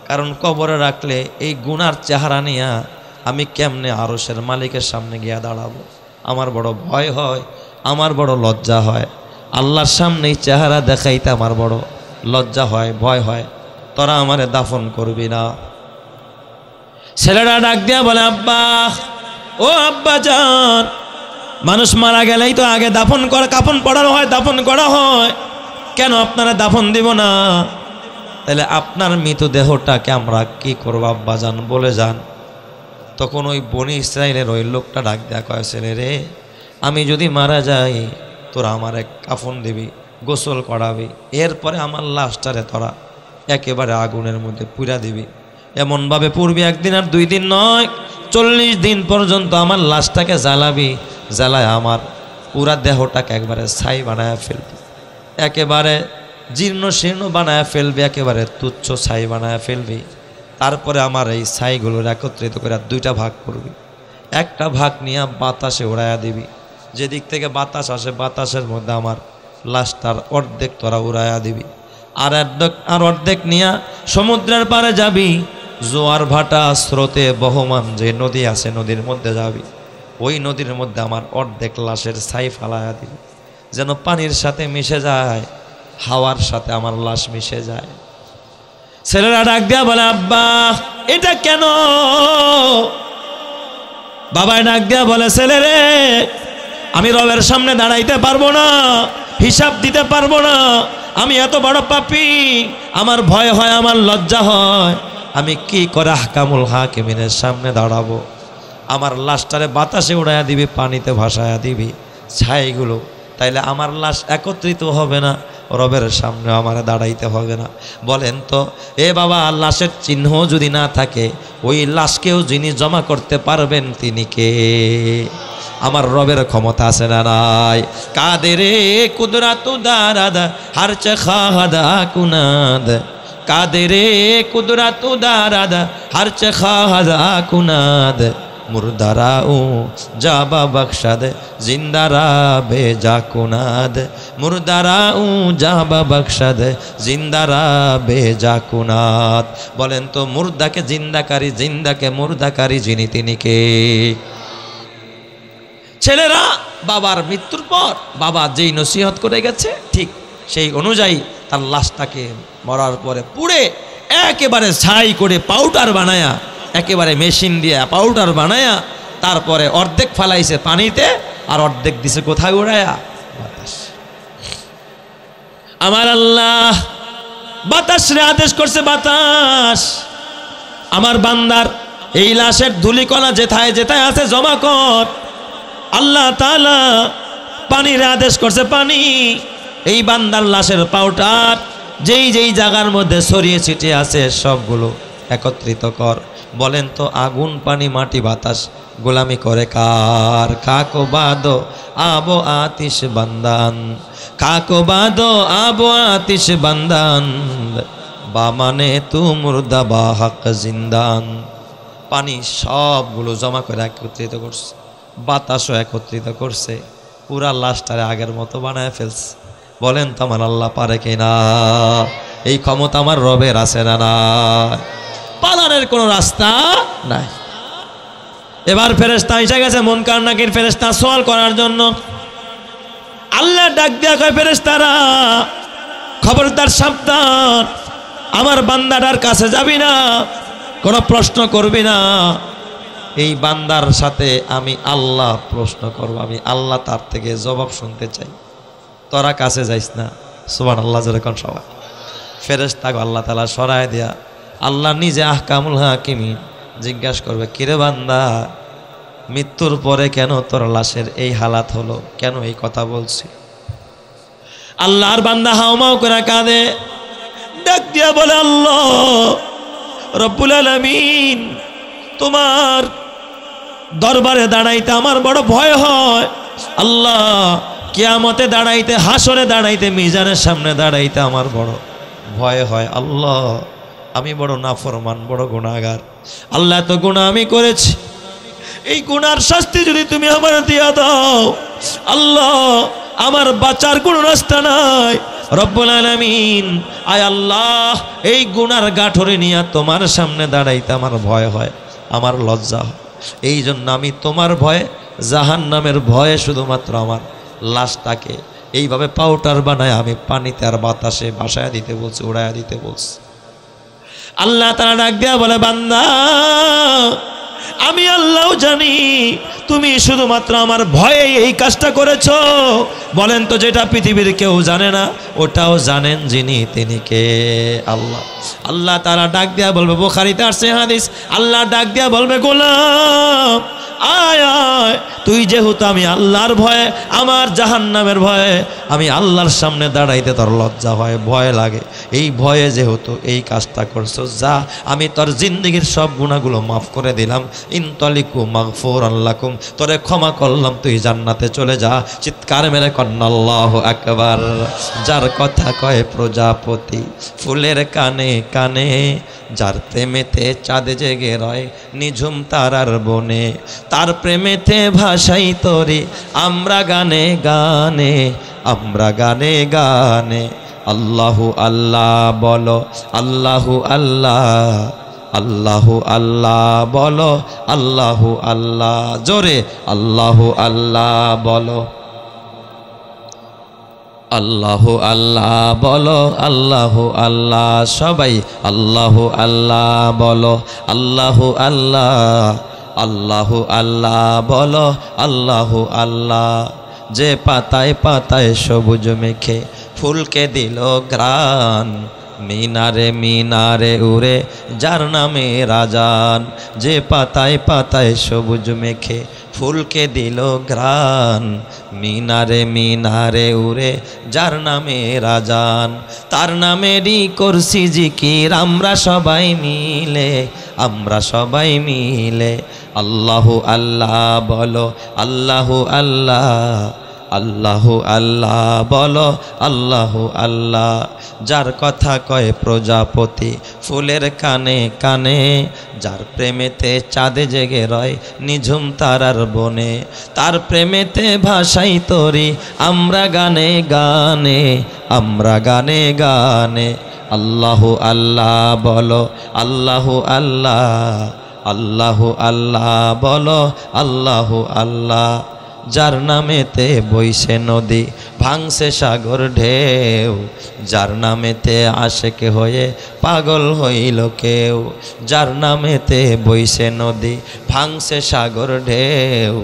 Speaker 1: কারণ কবরে রাখলে এই গুনার চেহারা নিয়ে আমি কেমনে আরশের মালিকের সামনে গিয়া দাঁড়াবো? আমার বড় ভয় হয়, আমার বড় লজ্জা হয়, আল্লাহর সামনে এই চেহারা দেখাইতে আমার বড় লজ্জা হয়, ভয় হয়, তোরা আমারে দাফন করবি না। ছেলেরা ডাক দিয়া বলে, আব্বা, ও আব্বা জান, মানুষ মারা গেলেই তো আগে দাফন করা, কাফন পড়ানো হয়, দাফন করা হয়, কেন আপনারা দাফন দিব না? তাহলে আপনার মৃতদেহটাকে আমরা কি করবো আব্বা জান, বলে যান। তখন ওই বনি ইসরায়েলের ওই লোকটা ডাক দেয়া কয়, ছেলে রে, আমি যদি মারা যাই, তোরা আমার এক কাফন দিবি, গোসল করাবি, এরপরে আমার লাশটারে তোরা একেবারে আগুনের মধ্যে পুড়া দিবি, এমনভাবে পুড়বি একদিন আর 2 দিন নয়, 40 দিন পর্যন্ত আমার লাশটাকে জ্বালাবি, জ্বালায় আমার পুরা দেহটাকে একবারে ছাই বানায় ফেলবি, একেবারে জীর্ণ শীর্ণ বানায় ফেলবি, একেবারে তুচ্ছ ছাই বানায় ফেলবি। তারপরে আমার এই ছাইগুলোর একত্রিত করে 2টা ভাগ করবি, একটা ভাগ নিয়ে বাতাসে উড়াইয়া দিবি, যেদিক থেকে বাতাস আসে বাতাসের মধ্যে আমার লাশটার অর্ধেক তোরা উড়াইয়া দিবি, আর অর্ধেক নিয়ে সমুদ্রের পাড়ে যাবি, জোয়ার ভাটা স্রোতে বহমান যে নদী আছে নদীর মধ্যে যাবি, ওই নদীর মধ্যে আমার অর্ধেক লাশের ছাই ফালাইয়া দিবি, যেন পানির সাথে মিশে যায়, হাওয়ার সাথে আমার লাশ মিশে যায়। ছেলেরা ডাক দিয়া বলে, আব্বা এটা কেন? বাবাই ডাক দিয়া বলে, ছেলে রে, আমি রবের সামনে দাঁড়াইতে পারবো না, হিসাব দিতে পারবো না, আমি এত বড় পাপী, আমার ভয় হয়, আমার লজ্জা হয়, আমি কি করে আহকামুল হাকিমিনের সামনে দাঁড়াবো? আমার লাশটারে বাতাসে উড়াইয়া দিবি, পানিতে ভাসাইয়া দিবি ছাইগুলো, তাইলে আমার লাশ একত্রিত হবে না, রবের সামনে আমার দাঁড়াইতে হবে না। বলেন তো, এ বাবা, লাশের চিহ্ন যদি না থাকে, ওই লাশকেও যিনি জমা করতে পারবেন তিনি কে? আমার রবের ক্ষমতা আছে না নাই? কাদেরে কুদরাতু দারাদ হারচ খাহাদা কুনাদ, কাদেরে কুদরাতু দারাদ হারচ খাহাদা কুনাদ, মুর্দারাও জাবা বখশাদ জিন্দারা বেজা কুনাদ, মুর্দারাও জাবা বখশাদ জিন্দারা বেজা কুনাদ। বলেন তো, মুর্দাকে জিন্দাকারী, জিন্দাকে মুর্দাকারী যিনি তিনি কে? ছেলেরা বাবার মৃত্যুর পর বাবা যেই নসিহত করে গেছে, ঠিক সেই অনুযায়ী তার লাশটাকে মরার পরে পুড়ে একেবারে ছাই করে পাউডার বানায়া, একেবারে মেশিন দিয়ে পাউডার বানায়া, তারপরে অর্ধেক ফালাইছে পানিতে, আর অর্ধেক দিছে কোথায় উড়ায়া? বাতাস। আমার আল্লাহ বাতাস রে আদেশ করছে, বাতাস আমার বান্দার এই লাশের ধুলিকণা যেথায় যেথায় আছে জমা কর। আল্লাহ তাআলা পানির আদেশ করছে, পানি এই বান্দার লাশের পাউডার যেই যেই জায়গার মধ্যে ছড়িয়ে ছিটিয়ে আছে সবগুলো একত্রিত কর। বলেন তো, আগুন পানি মাটি বাতাস গোলামি করে কার? কাকো বাদো আবো আতিশ বান্দান, কাকো বাদো আবো আতিশ বান্দান, বা মানে তু মুর্দা বা হক জিন্দান। পানি সবগুলো জমা করে একত্রিত করছে, বাতাসও একত্রিত করছে, পুরা লাশটারে আগের মতো বানায় ফেলছে। বলেন তো, আমার আল্লাহ পারে কিনা? এই ক্ষমতা আমার রবের আছে না না? পালানোর কোনো রাস্তা নাই। এবার ফেরেশতা এসে গেছে, মুনকার নাকির ফেরেশতা সওয়াল করার জন্য। আল্লাহ ডাক দিয়া কয়, ফেরেশতারা খবরদার, সাবধান, আমার বান্দাটার কাছে যাবি না, কোনো প্রশ্ন করবি না। এই বান্দার সাথে আমি আল্লাহ প্রশ্ন করব, আমি আল্লাহ তার থেকে জবাব শুনতে চাই, তোরা কাছে যাইস না। সুবহানাল্লাহ, যেরকম সবাই ফেরেশতা আল্লাহ তাআলা সরায় দিয়া আল্লাহ নিজে আহকামুল হাকিমিন জিজ্ঞাসা করবে, কিরে বান্দা, মৃত্যুর পরে কেন তোর লাশের এই হালাত হলো, কেন এই কথা বলছি? আল্লাহর বান্দা হাওমাও করে কাঁদে, ডাক দিয়া বলে, আল্লাহ রব্বুল আলামিন, তোমার দরবারে দাঁড়াইতে আমার বড় ভয় হয়। আল্লাহ, কিয়ামতে দাঁড়াইতে, হাসরে দাঁড়াইতে, মিজানের সামনে দাঁড়াইতে আমার বড় ভয় হয়। আল্লাহ, আমি বড় নাফরমান, বড় গুনাহগার। আল্লাহ, এত গুনাহ আমি করেছি, এই গুনার শাস্তি যদি তুমি আমার দিয়া দাও আল্লাহ, আমার বাঁচার কোনো রাস্তা নাই। রব্বুল আলামিন, আয় আল্লাহ, এই গুনার গাঠরে নিয়ে তোমার সামনে দাঁড়াইতে আমার ভয় হয়, আমার লজ্জা হয়। এই জন্য আমি তোমার ভয়ে, জাহান্নামের ভয়ে শুধুমাত্র আমার লাশটাকে এইভাবে পাউডার বানায় আমি পানিতে আর বাতাসে ভাসায় দিতে বলছি, উড়াইয়া দিতে বলছি। আল্লাহ তাআলা ডাক দেয়া বলে, বান্দা, আমি আল্লাহও জানি তুমি শুধুমাত্র আমার ভয়ে এই কাজটা করেছো। বলেন তো, যেটা পৃথিবীর কেউ জানে না ওটাও জানেন যিনি, তিনি কে? আল্লাহ। আল্লাহ তাআলা ডাক দেয়া বলবে, বুখারীতে আসছে হাদিস, আল্লাহ ডাক দেয়া বলবে, গোলাম আয় আয়, তুই যেহেতু আমি আল্লাহর ভয়ে, আমার জাহান্নামের ভয়ে আমি আল্লাহর সামনে দাঁড়াইতে তোর লজ্জা হয়, ভয় লাগে, এই ভয়ে যেহেতু এই কাজটা করছো, যা আমি তোর জিন্দেগির সব গুনাহগুলো মাফ করে দিলাম। ইনতালিকু মাগফুরান লাকুম, তোরে ক্ষমা করলাম, তুই জান্নাতে চলে যা। চিৎকার মেরে কন্না আল্লাহু আকবার। যার কথা কয় প্রজাপতি ফুলের কানে কানে, যার প্রেমেতে চাঁদ জেগে রয় নিঝুম তারার বনে, তার প্রেমেতে ভাসাই তরি আমরা গানে গানে, আমরা গানে গানে। আল্লাহু আল্লাহ বলো, আল্লাহু আল্লাহ, আল্লাহু আল্লাহ বলো, আল্লাহু আল্লাহ। জোরে আল্লাহু আল্লাহ বলো, আল্লাহু আল্লাহ বলো, আল্লাহু আল্লাহ। সবাই আল্লাহু আল্লাহ বলো, আল্লাহু আল্লাহ, আল্লাহু আল্লাহ বলো, আল্লাহু আল্লাহ। যে পাতায় পাতায় সবুজ মেখে ফুলকে দিল ঘ্রাণ, মিনারে মিনারে উড়ে যার নামে রাজান। যে পাতায় পাতায় সবুজ মেখে ফুলকে দিল ঘ্রাণ, মিনারে মিনারে উড়ে যার নামে রাজান। তার নামেরই করছি জিকির আমরা সবাই মিলে, আমরা সবাই মিলে। আল্লাহু আল্লাহ বলো, আল্লাহু আল্লাহ, আল্লাহু আল্লাহ বলো, আল্লাহু আল্লাহ। যার কথা কয় প্রজাপতি ফুলের কানে কানে, যার প্রেমেতে চাঁদে জেগে রয় নিঝুম তারার বনে, তার প্রেমেতে ভাসাই তরি আমরা গানে গানে, আমরা গানে গানে। আল্লাহু আল্লাহ বলো, আল্লাহু আল্লাহ, আল্লাহু আল্লাহ বলো, আল্লাহু আল্লাহ। যার নামেতে বইছে নদী ভাঙছে সাগর ঢেউ, যার নামেতে আশেকে হয়ে পাগল হইল কেউ। যার নামেতে বইছে নদী ভাঙছে সাগর ঢেউ,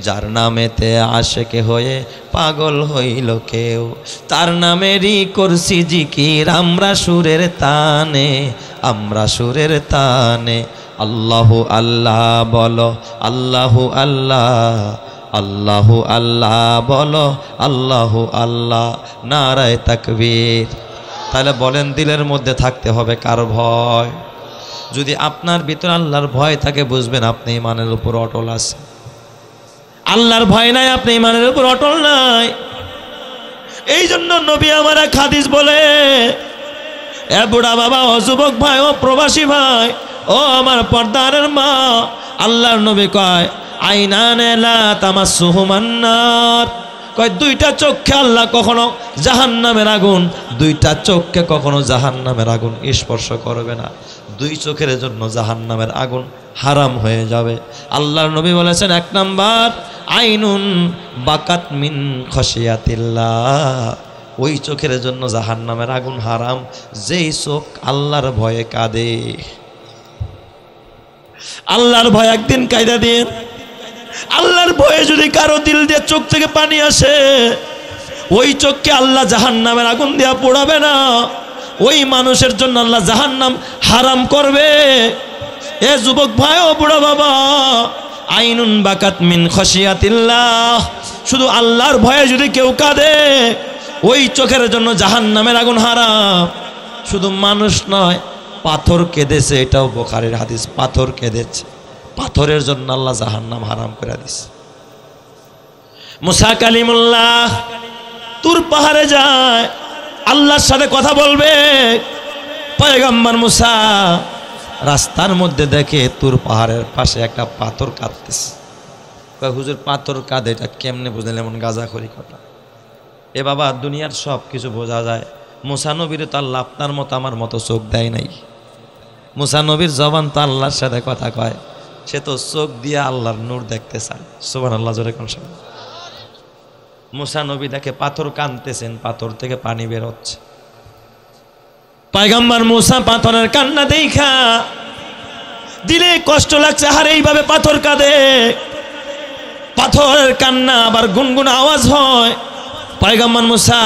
Speaker 1: যার নামেতে আশেকে হয়ে পাগল হইল কেউ। তার নামেরই করছি জিকির আমরা সুরের তানে, আমরা সুরের তানে। আল্লাহু আল্লাহ বলো, আল্লাহু আল্লাহ, আল্লাহু আল্লাহ বলো, আল্লাহু আল্লাহ। নারায়ে তাকবীর। তাহলে বলেন, দিলের মধ্যে থাকতে হবে কার ভয়? যদি আপনার ভিতরে আল্লাহর ভয় থাকে, বুঝবেন আপনি ঈমানের উপর অটল আছেন। আল্লাহর ভয় নাই, আপনি ঈমানের উপর অটল নাই। এই জন্য নবী আমার এক হাদিস বলে, এ বুড়া বাবা, ও যুবক ভাই, ও প্রবাসী ভাই, ও আমার পর্দারের মা, আল্লাহর নবী কয়, আইনানে লা তামাসসুহুমান নার, কয় দুইটা চোখে আল্লাহ কখনো জাহান্নামের আগুন, দুইটা চোখকে কখনো জাহান্নামের আগুন স্পর্শ করবে না। দুই চোখের জন্য জাহান্নামের আগুন হারাম হয়ে যাবে। আল্লাহর নবী বলেছেন, এক নাম্বার আইনুন বাকাত মিন খশিয়াতিল্লাহ, ওই চোখের জন্য জাহান্নামের আগুন হারাম, যেই চোখ আল্লাহর ভয়ে কাঁদে। আল্লাহর ভয় একদিন কায়দা দিয়ে, আল্লাহর ভয়ে যদি কারো দিল দিয়ে চোখ থেকে পানি আসে, ওই চোখকে আল্লাহ জাহান্নামের আগুন দিয়া পোড়াবে না, ওই মানুষের জন্য আল্লাহ জাহান্নাম হারাম করবে। এ যুবক ভাই, ও বুড়া বাবা, আইনুন বাকাত মিন খশিয়াতিল্লাহ, শুধু আল্লাহর ভয়ে যদি কেউ কাঁদে, ওই চোখের জন্য জাহান্নামের আগুন হারাম। শুধু মানুষ নয়, পাথর কেঁদেছে, এটাও বুখারীর হাদিস। পাথর কেঁদেছে, পাথরের জন্য আল্লাহ জাহান্নাম হারাম করে দিছে। মুসা কালিমুল্লাহ তুর পাহাড়ে যায়, আল্লাহর সাথে কথা বলবে। পয়গম্বর মুসা রাস্তার মধ্যে দেখে তুর পাহাড়ের পাশে একটা পাথর কাঁদতেছে। কয় হুজুর পাথর কাঁদে, এটা কেমনে বুঝলেন? এমন গাঁজাখড়ি কথা। এ বাবা, দুনিয়ার সব কিছু বোঝা যায়। মুসা নবীর তো আল্লাহ আপনার মতো আমার মতো চোখ দেয় নাই। মুসা নবীর জবান তো আল্লাহর সাথে কথা কয়, সে তো চোখ দিয়ে আল্লাহর নূর দেখতে চায়। সুবহানাল্লাহ, জোরে কোন শব্দ। মুসা নবী দেখে পাথর কাঁদতেছেন, পাথর থেকে পানি বের হচ্ছে। পয়গম্বর মুসা পাথরের কান্না দেখা দিলে কষ্ট লাগছে, হারে এইভাবে পাথর কাঁদে। পাথরের কান্না আবার গুনগুন আওয়াজ হয়। পয়গম্বর মুসা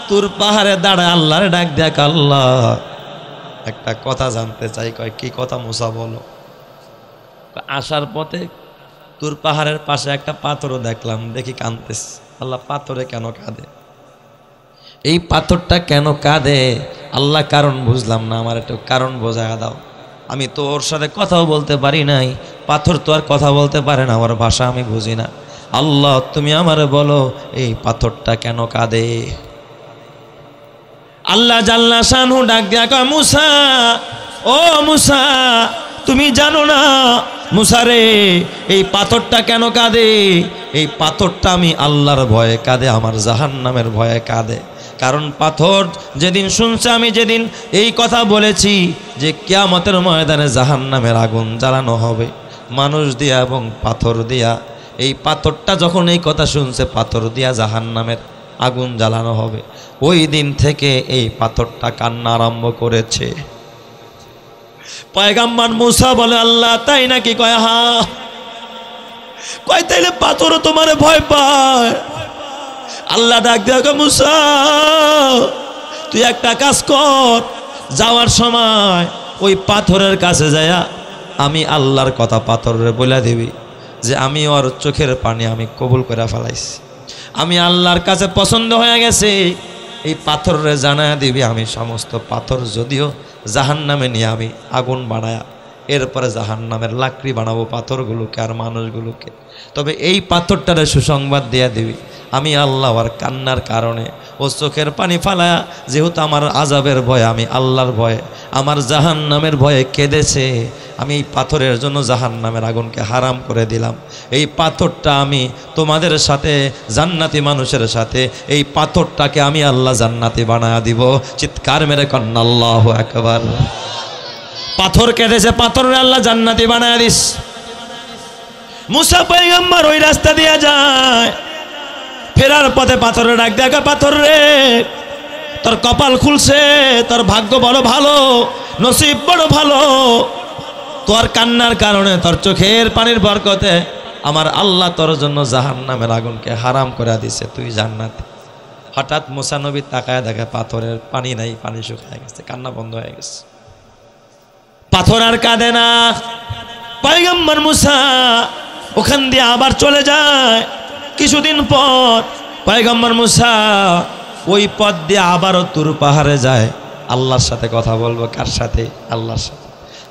Speaker 1: তুর পাহাড়ে দাঁড়ায় আল্লাহর ডাক দেখ, আল্লাহ একটা কথা জানতে চাই। কয় কি কথা মুসা বলো? আসার পথে তুর পাহাড়ের পাশে একটা পাথরও দেখলাম, দেখি কাঁদতেছে। আল্লাহ পাথরে কেন কাঁদে? এই পাথরটা কেন কাঁদে? আল্লাহ কারণ বুঝলাম না, আমার একটু কারণ বোঝায় দাও। আমি তো ওর সাথে কথাও বলতে পারি নাই, পাথর তো আর কথা বলতে পারে না, আমার ভাষা আমি বুঝি না। আল্লাহ তুমি আমারে বলো এই পাথরটা কেন কাঁদে? আল্লাহ জাল্লা শানহু ডাক দিয়া কয়, মুসা, ও মুসা, তুমি জানো না মুসা রে এই পাথরটা কেন কাঁদে? এই পাথরটা আমি আল্লাহর ভয়ে কাঁদে, আমার জাহান্নামের ভয়ে কাঁদে। কারণ পাথর যেদিন শুনছে, আমি যেদিন এই কথা বলেছি যে কিয়ামতের ময়দানে জাহান্নামের আগুন জ্বালানো হবে মানুষ দিয়া এবং পাথর দিয়া, এই পাথরটা যখন এই কথা শুনছে পাথর দিয়া জাহান্নামের আগুন জ্বালানো হবে, ওই দিন থেকে এই পাথরটা কান্না আরম্ভ করেছে। পয়গম্বর মুসা বলে, আল্লাহ তাই নাকি? কয় হ্যাঁ। কয় তাইলে পাথরও তোমার ভয় পায়? আল্লাহ ডাক দেখ, মুসা তুই একটা কাজ কর, যাওয়ার সময় ওই পাথরের কাছে যায়া আমি আল্লাহর কথা পাথরের বলে দিবি যে আমি ওর চোখের পানি আমি কবুল করে ফেলাইছি, আমি আল্লাহর কাছে পছন্দ হয়ে গেছে। এই পাথরের জানায়া দিবি আমি সমস্ত পাথর যদিও জাহান্নামে নিয়ে আমি আগুন বানায়া এরপরে জাহান্নামের লাকড়ি বানাবো পাথরগুলোকে আর মানুষগুলোকে। তবে এই পাথরটারে সুসংবাদ দিয়ে দিবি আমি আল্লাহ আর কান্নার কারণে ও চোখের পানি ফালায়া, যেহেতু আমার আযাবের ভয়ে, আমি আল্লাহর ভয়ে, আমার জাহান্নামের ভয়ে কেঁদেছে, আমি এই পাথরের জন্য জাহান্নামের আগুনকে হারাম করে দিলাম। এই পাথরটা আমি তোমাদের সাথে জান্নাতি মানুষের সাথে এই পাথরটাকে আমি আল্লাহ জান্নাতি বানায়া দিব। চিৎকার মেরে কন্না আল্লাহু আকবার। পাথর কেঁদেছে, পাথরের আল্লাহ জান্নাতি বানায়া দিস। মুসা পয়গম্বর ওই রাস্তা দিয়ে যায়, ফেরার পথে পাথরে ডাক দেখা, পাথর রে তোর কপাল খুলছে, তোর ভাগ্য বড় ভালো, নসিব বড় ভালো, তোর কান্নার কারণে তোর চোখের পানির বরকতে আমার আল্লাহ তোর জন্য জাহান্নামের আগুনকে হারাম করে দিছে, তুই জান্নাতি। হঠাৎ মুসা নবী তাকায় দেখে পাথরের পানি নাই, পানি শুকিয়ে গেছে, কান্না বন্ধ হয়ে গেছে। পাথর আর কাঁদে না। পয়গম্বর মুসা ওখান দিয়ে আবার চলে যায়। কিছুদিন পর পয়গম্বর মুসা ওই পথ দিয়ে আবারও তুর পাহাড়ে যায়, আল্লাহর সাথে কথা বলবো। কার সাথে? আল্লাহর সাথে।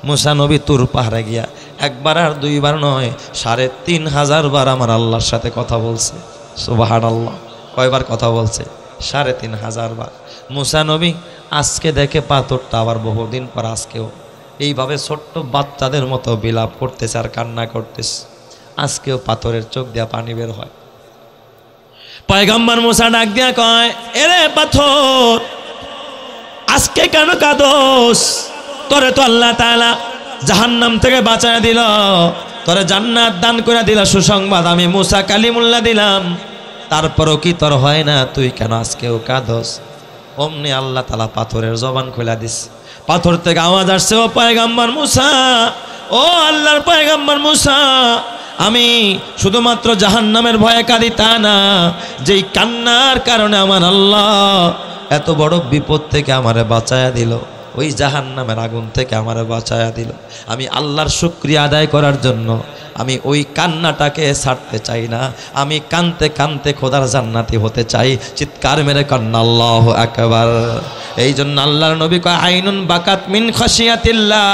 Speaker 1: মুসা নবী তুর পাহাড়ে গিয়া একবার আর দুইবার নয় ৩৫০০ বার আমার আল্লাহর সাথে কথা বলছে। সুবহানাল্লাহ। কয়বার কথা বলছে? ৩৫০০ বার। মুসা নবী আজকে দেখে পাথরটা আবার বহুদিন পর আজকেও এইভাবে ছোট্ট বাচ্চাদের মতো বিলাপ করতেছে আর কান্না করতেছে। আজকেও পাথরের চোখ দিয়া পানি বের হয়। পয়গম্বর মুসা ডাক দিয়া কয়, এরে পাথর আজকে কেন কাঁদোস? তোরে তো আল্লাহ তাআলা জাহান্নাম থেকে বাঁচায় দিল, তোরে জান্নাত দান করে দিল, সুসংবাদ আমি মুসা কালিমুল্লাহ দিলাম, তারপরও কি তোর হয় না? তুই কেন আজকেও কাঁদোস? অমনি আল্লাহ তাআলা পাথরের জবান খুলে দিস। পাথর থেকে আওয়াজ আসছে, ও পয়গম্বর মুসা, ও আল্লাহর পয়গম্বর মুসা, আমি শুধুমাত্র জাহান্নামের ভয়ে কাঁদি তা না, যেই কান্নার কারণে আমার আল্লাহ এত বড় বিপদ থেকে আমারে বাঁচায়া দিল, ওই জাহান্নামের আগুন থেকে আমারে বাঁচায়া দিল। আমি আল্লাহর শুকরিয়া আদায় করার জন্য আমি ওই কান্নাটাকে ছাড়তে চাই না, আমি কানতে কানতে খোদার জান্নাতি হতে চাই। চিৎকার মেরে কান্না আল্লাহু আকবার। এই জন্য আল্লাহর নবী কয়, আইনুন বাকাত মিন খাশিয়াতিল্লাহ,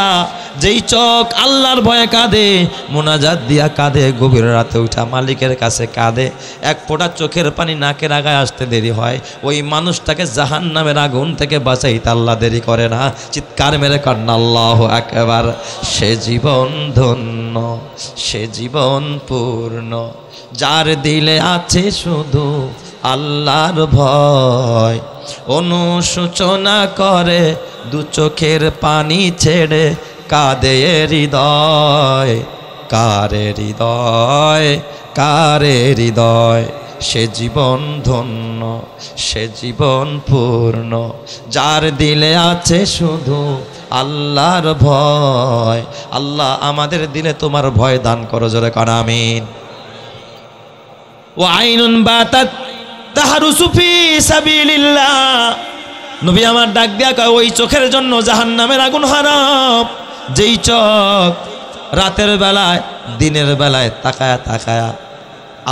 Speaker 1: যেই চোখ আল্লাহর ভয়ে কাঁদে, মোনাজাত দিয়া কাঁদে, গভীর রাতে উঠা মালিকের কাছে কাঁদে, এক ফোঁটা চোখের পানি নাকের আগায় আসতে দেরি হয়, ওই মানুষটাকে জাহান্নামের আগুন থেকে বাঁচাইতে আল্লাহ দেরি করে না। চিৎকার মেরে কন্যা আল্লাহু আকবার। সে জীবন ধন্য, সে জীবন পূর্ণ, যার দিলে আছে শুধু আল্লাহর ভয়, অনুশোচনা করে দু চোখের পানি ছেড়ে কাঁদে হৃদয়, কারে হৃদয়, কারে হৃদয়। সে জীবন ধন্য, সে জীবন পূর্ণ, যার দিলে আছে শুধু আল্লাহর ভয়। আল্লাহ আমাদের দিলে তোমার ভয় দান করো, জোরে কর আমিন। ও আইনুন বাতাত তাহারুসু ফি সাবিলিল্লাহ, নবী আমার ডাক দিয়া কয় ওই চোখের জন্য জাহান্নামের আগুন হারাম, যেই চোখ রাতের বেলায় দিনের বেলায় তাকায়া তাকায়া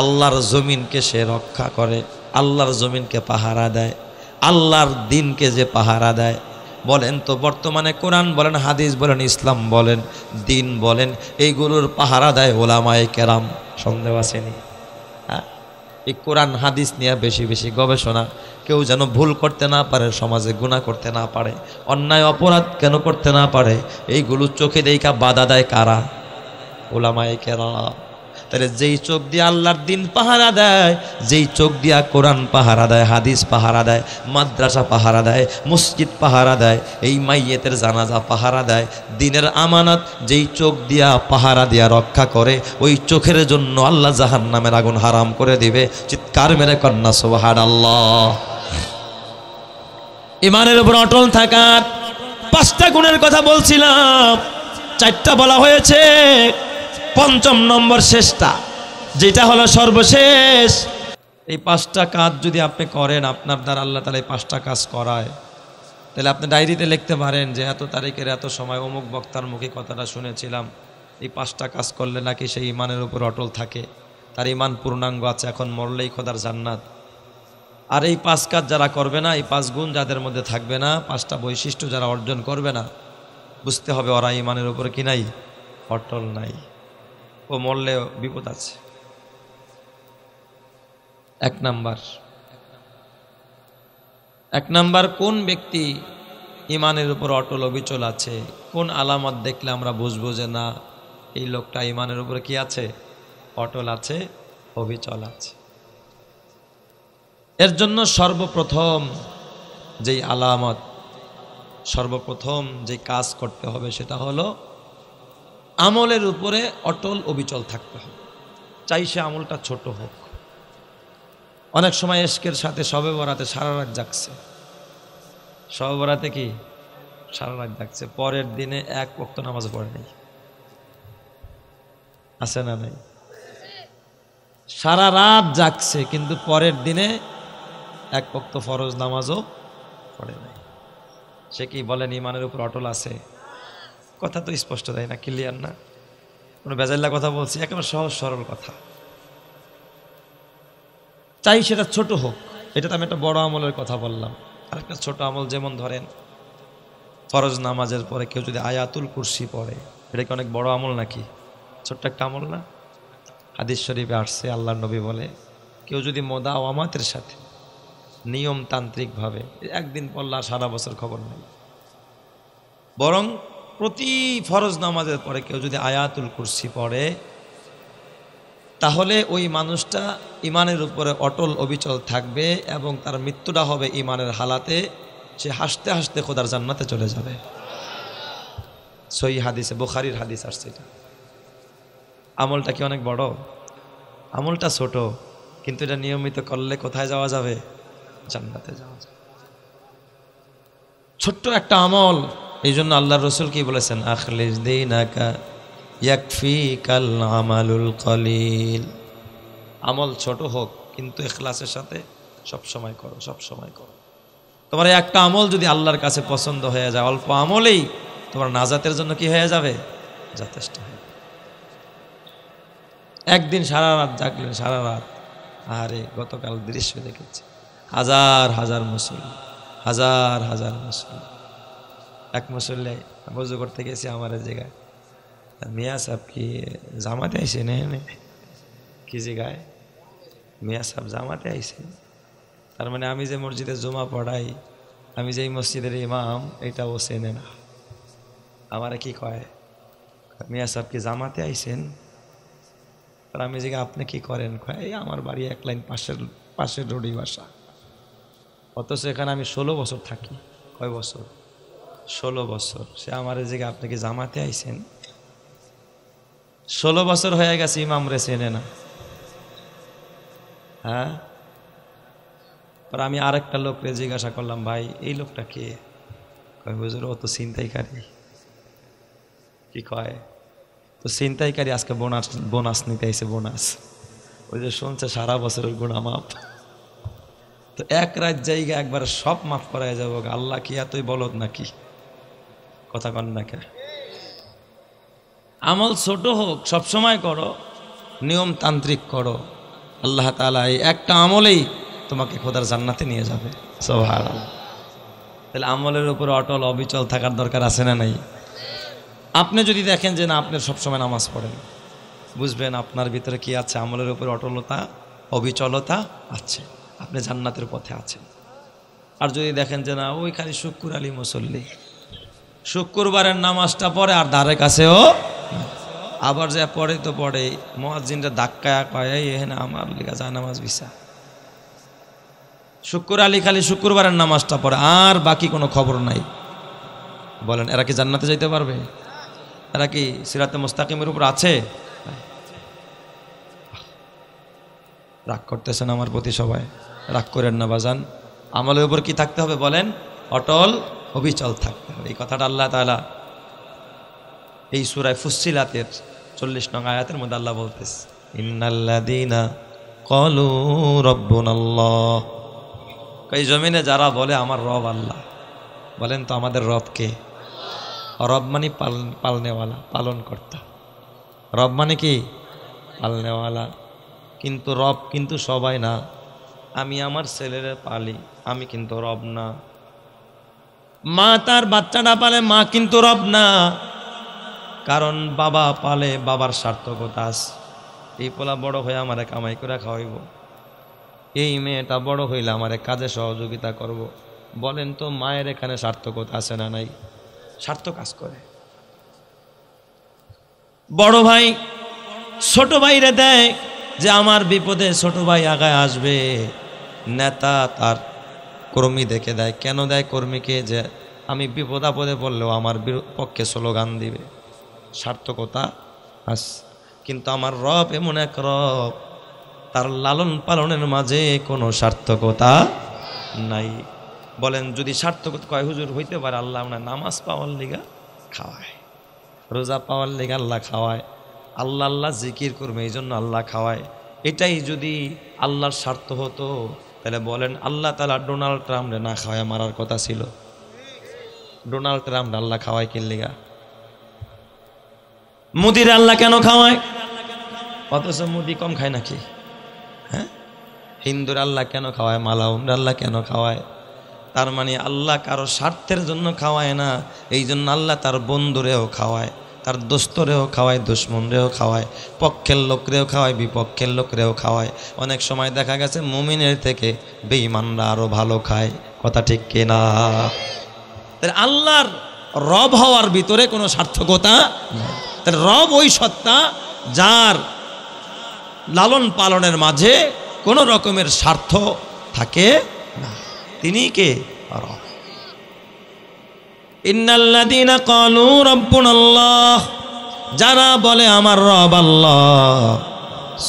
Speaker 1: আল্লাহর জমিনকে সে রক্ষা করে, আল্লাহর জমিনকে পাহারা দেয়, আল্লাহর দিনকে যে পাহারা দেয়। বলেন তো বর্তমানে কোরআন বলেন, হাদিস বলেন, ইসলাম বলেন, দিন বলেন, এইগুলোর পাহারা দেয় ওলামায়ে কেরাম। সন্দেহ আসেনি? হ্যাঁ, এই কোরআন হাদিস নিয়ে বেশি বেশি গবেষণা, কেউ যেন ভুল করতে না পারে, সমাজে গুনাহ করতে না পারে, অন্যায় অপরাধ কেন করতে না পারে, এইগুলো চোখে দেখা বাধা দেয় কারা? ওলামায়ে কেরাম। তাহলে যেই চোখ দিয়ে আল্লাহর দিন পাহারা দেয়, যেই চোখ দিয়া কোরআন পাহারা দেয়, হাদিস পাহারা দেয়, মাদ্রাসা পাহারা দেয়, মসজিদ পাহারা দেয়, এই মাইয়েতের জানাজা পাহারা দেয়, দিনের আমানত যেই চোখ দিয়া পাহারা দিয়া রক্ষা করে, ওই চোখের জন্য আল্লাহ জাহান্নামের আগুন হারাম করে দিবে। চিৎকার মেরে কন্যা সুবহানাল্লাহ। ইমানের উপর অটল থাকার 5টা গুণের কথা বলছিলাম, 4টা বলা হয়েছে, 5ম নম্বর শেষটা, যেটা হলো সর্বশেষ। এই 5টা কাজ যদি আপনি করেন, আপনার দ্বারা আল্লাহ তাআলা এই 5টা কাজ করায়, তাহলে আপনি ডায়েরিতে লিখতে পারেন যে এত তারিখের এত সময় অমুক বক্তার মুখে কথাটা শুনেছিলাম, এই 5টা কাজ করলে নাকি সেই ইমানের উপর অটল থাকে, তার ইমান পূর্ণাঙ্গ আছে, এখন মরলেই খোদার জান্নাত। আর এই 5 কাজ যারা করবে না, এই 5 গুণ যাদের মধ্যে থাকবে না, 5টা বৈশিষ্ট্য যারা অর্জন করবে না, বুঝতে হবে ওরা ইমানের উপর কি নাই, অটল নাই, ও মরলে বিপদ আছে। 1 নাম্বার, কোন ব্যক্তি ইমানের উপর অটল অবিচল আছে, কোন আলামত দেখলে আমরা বুঝবো যে না এই লোকটা ইমানের উপর কি আছে, অটল আছে, অবিচল আছে। এর জন্য সর্বপ্রথম যেই আলামত, সর্বপ্রথম যে কাজ করতে হবে সেটা হলো আমলের উপরে অটল অবিচল থাকতে হবে, চাই সে আমলটা ছোট হোক। অনেক সময় এশকের সাথে শবে বরাতে সারা রাত জাগছে, শবে বরাতে কি সারা রাত জাগছে, পরের দিনে 1 ওয়াক্ত নামাজ পড়ে নাই, আছে না নাই? সারা রাত জাগছে কিন্তু পরের দিনে 1 ওয়াক্ত ফরজ নামাজও পড়ে নাই, সে কি বলেন ইমানের উপর অটল আছে? কথা তো স্পষ্ট, তাই না? ক্লিয়ার না? কোনো বেজাল্লা কথা বলছি? একেবারে সহজ সরল কথা। চাই সেটা ছোট হোক। এটা তো আমি একটা বড় আমলের কথা বললাম, আর একটা ছোট আমল, যেমন ধরেন ফরজ নামাজের পরে কেউ যদি আয়াতুল কুরসি পড়ে, এটা কি অনেক বড় আমল নাকি? ছোট্ট একটা আমল না? হাদিস শরীফে আসছে, আল্লাহর নবী বলে কেউ যদি মোদাওয়ামাতের সাথে নিয়মতান্ত্রিকভাবে একদিন পড়লে সারা বছর খবর নেই, বরং প্রতি ফরজ নামাজের পরে কেউ যদি আয়াতুল কুরসি পড়ে, তাহলে ওই মানুষটা ইমানের উপরে অটল অবিচল থাকবে এবং তার মৃত্যুটা হবে ইমানের হালাতে, সে হাসতে হাসতে খোদার জান্নাতে চলে যাবে। সহিহ হাদিসে, বুখারীর হাদিস আসছে এটা। আমলটা কি অনেক বড়? আমলটা ছোট, কিন্তু এটা নিয়মিত করলে কোথায় যাওয়া যাবে? জান্নাতে যাওয়া যাবে। ছোট্ট একটা আমল, এই জন্য আল্লাহর রাসূল কি বলেছেন? আখলিস দীনাকা ইয়াকফিকাল আমালুল কলিল। আমল ছোট হোক কিন্তু ইখলাসের সাথে সবসময় করো, সবসময় করো। তোমার একটা আমল যদি আল্লাহর কাছে পছন্দ হয়ে যায়, অল্প আমলেই তোমার নাজাতের জন্য কি হয়ে যাবে? যথেষ্ট হয়ে যাবে। একদিন সারা রাত জাগলেন, সারা রাত, আরে গতকাল দৃশ্য দেখেছি, হাজার হাজার মুসলিম, হাজার হাজার মুসলিম এক মুসল্লি বজু করতে গেছি আমার জায়গায়, মিয়া সাহেব কি জামাতে আইসে নে কি জায়গায়, মিয়া সাহেব জামাতে আইসে, তার মানে আমি যে মসজিদে জুমা পড়াই, আমি যে মসজিদের ইমাম, এটা ও চেনে না। আমারে কি কয়, মিয়া সাহেব কি জামাতে আইসেন? আর আমি যে আপনি কি করেন? কয় এই আমার বাড়ি এক লাইন পাশের রোডই বাসা। অথচ এখানে আমি 16 বছর থাকি। কয় বছর? 16 বছর। সে আমার যে আপনি কি জামাতে আইসেন? 16 বছর হয়ে গেছে, ইমাম রে চেনে না। হ্যাঁ, আর আমি আরেকটা লোককে জিজ্ঞাসা করলাম, ভাই এই লোকটা কে? কয় হুজুর ও তো ছিনতাইকারী। কি কয়? তো ছিনতাইকারী আজকে বোনাস নিতে আইছে, বোনাস। ওই যে শুনছে সারা বছরের গুনাহ মাফ, তো এক রাত জায়গা একবার সব মাফ করাই যাবো। আল্লাহ কি এতই বলদ নাকি? কথা কন না কে? আমল ছোট হোক সবসময় করো, নিয়মতান্ত্রিক করো, আল্লাহ তাআলা এই একটা আমলেই তোমাকে খোদার জান্নাতে নিয়ে যাবে। সুবহানাল্লাহ। তাহলে আমলের উপর অটল অবিচল থাকার দরকার আছে না নাই? আপনি যদি দেখেন যে না আপনি সবসময় নামাজ পড়েন, বুঝবেন আপনার ভিতরে কি আছে, আমলের উপর অটলতা অবিচলতা আছে, আপনি জান্নাতের পথে আছেন। আর যদি দেখেন যে না ওই খালি শুক্র আলী মুসল্লি, শুক্রবারের নামাজটা পড়ে আর ধারে কাছেও, আবার যা পড়ে তো পড়ে মুয়াজ্জিনটা ধাক্কায় কয় এখানে আমার লিগা যায় নামাজ বিছা। শুক্র আলী খালি শুক্রবারের নামাজটা পড়ে আর বাকি কোনো খবর নাই। বলেন এরা কি জান্নাতে যাইতে পারবে? এরা কি সিরাতে মুস্তাকিমের উপর আছে? রাগ করতেছেন আমার প্রতি সবাই, রাগ করেন না বাজান। আমলের উপর কি থাকতে হবে বলেন? অটল অবিচল থাকতে হবে। এই কথাটা আল্লাহ তাআলা এই সূরা ফুসসিলাতের 40 নং আয়াতের মধ্যে আল্লাহ বলতেছে, ইন্নাল্লাযীনা ক্বালু রাব্বুনাল্লাহ। এই জমিনে যারা বলে আমার রব আল্লাহ, বলেন তো আমাদের রব কে? রব মানে পালনেওয়ালা, পালন কর্তা। রব মানে কি? পালনেওয়ালা। কিন্তু রব কিন্তু সবাই না। আমি আমার ছেলেরে পালি, আমি কিন্তু রব না। মা তার বাচ্চাটা পালে, মা কিন্তু রব না। কারণ বাবা পালে, বাবার সার্থকতা আছে। এই পোলা বড় হয়ে আমারে কামাই করে খাওয়াইব, এই মেয়েটা বড় হইলে আমারে কাজে সহযোগিতা করব। বলেন তো মায়ের এখানে সার্থকতা আছে না নাই? স্বার্থ কাজ করে। বড় ভাই ছোট ভাইরে দেয় যে আমার বিপদে ছোট ভাই আগায় আসবে। নেতা তার কর্মী দেখে দেয়। কেন দেয় কর্মীকে? যে আমি বিপদ আপদে পড়লেও আমার পক্ষে স্লোগান দিবে। সার্থকতা আস। কিন্তু আমার রব এমন এক রব, তার লালন পালনের মাঝে কোনো সার্থকতা নাই। বলেন যদি সার্থকতা কয় হুজুর হইতে পারে, আল্লাহ আমরা নামাজ পাওয়ার লিগা খাওয়ায়, রোজা পাওয়ার লিগা আল্লাহ খাওয়ায়, আল্লাহ আল্লাহ জিকির করবে এই জন্য আল্লাহ খাওয়ায়। এটাই যদি আল্লাহর স্বার্থ হতো তাহলে বলেন আল্লাহ তাআলা ডোনাল্ড ট্রাম্পে না খাওয়ায় মারার কথা ছিল। ডোনাল্ড ট্রাম্প আল্লাহ খাওয়ায় কি লিগা? মুদির আল্লাহ কেন খাওয়ায়? অথচ মুদি কম খায় নাকি? হ্যাঁ, হিন্দুর আল্লাহ কেন খাওয়ায়? মালাউন আল্লাহ কেন খাওয়ায়? তার মানে আল্লাহ কারো স্বার্থের জন্য খাওয়ায় না। এই জন্য আল্লাহ তার বন্ধুরেও খাওয়ায়, তার দোস্তরেও খাওয়ায়, দুশ্মনরেও খাওয়ায়, পক্ষের লোকরেও খাওয়ায়, বিপক্ষের লোকরেও খাওয়ায়। অনেক সময় দেখা গেছে মুমিনের থেকে বেঈমানরা আরো ভালো খায়। কথা ঠিক কিনা? আল্লাহর রব হওয়ার ভিতরে কোনো সার্থকতা নেই। রব ওই সত্তা যার লালন পালনের মাঝে কোনো রকমের স্বার্থ থাকে না। তিনি কে? রব। ইন্নাল্লাযীনা ক্বালু রাব্বুনাল্লাহ, যারা বলে আমার রব আল্লাহ,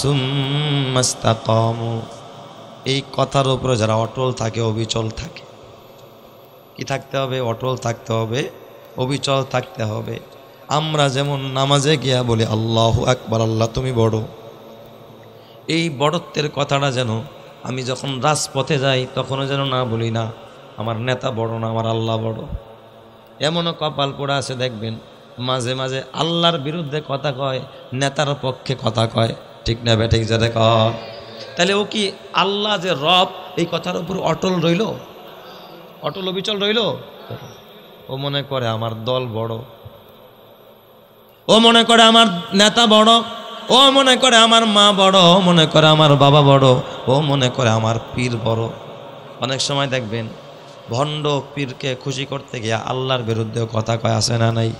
Speaker 1: সুম্মাস্তাকামু, এই কথার উপরে যারা অটল থাকে, অবিচল থাকে। কি থাকতে হবে? অটল থাকতে হবে, অবিচল থাকতে হবে। আমরা যেমন নামাজে গিয়া বলি আল্লাহু আকবার, আল্লাহ তুমি বড়, এই বড়ত্বের কথাটা যেন আমি যখন রাজপথে যাই তখনও যেন না বলি না আমার নেতা বড় না, আমার আল্লাহ বড়। এমনও কপাল পোড়া আছে দেখবেন মাঝে মাঝে আল্লাহর বিরুদ্ধে কথা কয়, নেতার পক্ষে কথা কয়। ঠিক না বেঠিক? যারা কয় তাহলে ও কি আল্লাহ যে রব এই কথার উপর অটল রইল? অটল অবিচল রইল? ও মনে করে আমার দল বড়, ও মনে করে আমার নেতা বড়, ও মনে করে আমার মা বড়, ও মনে করে আমার বাবা বড়, ও মনে করে আমার পীর বড়। অনেক সময় দেখবেন ভণ্ড পীরকে খুশি করতে গিয়ে আল্লাহর বিরুদ্ধেও কথা কয়, আছে না নাই?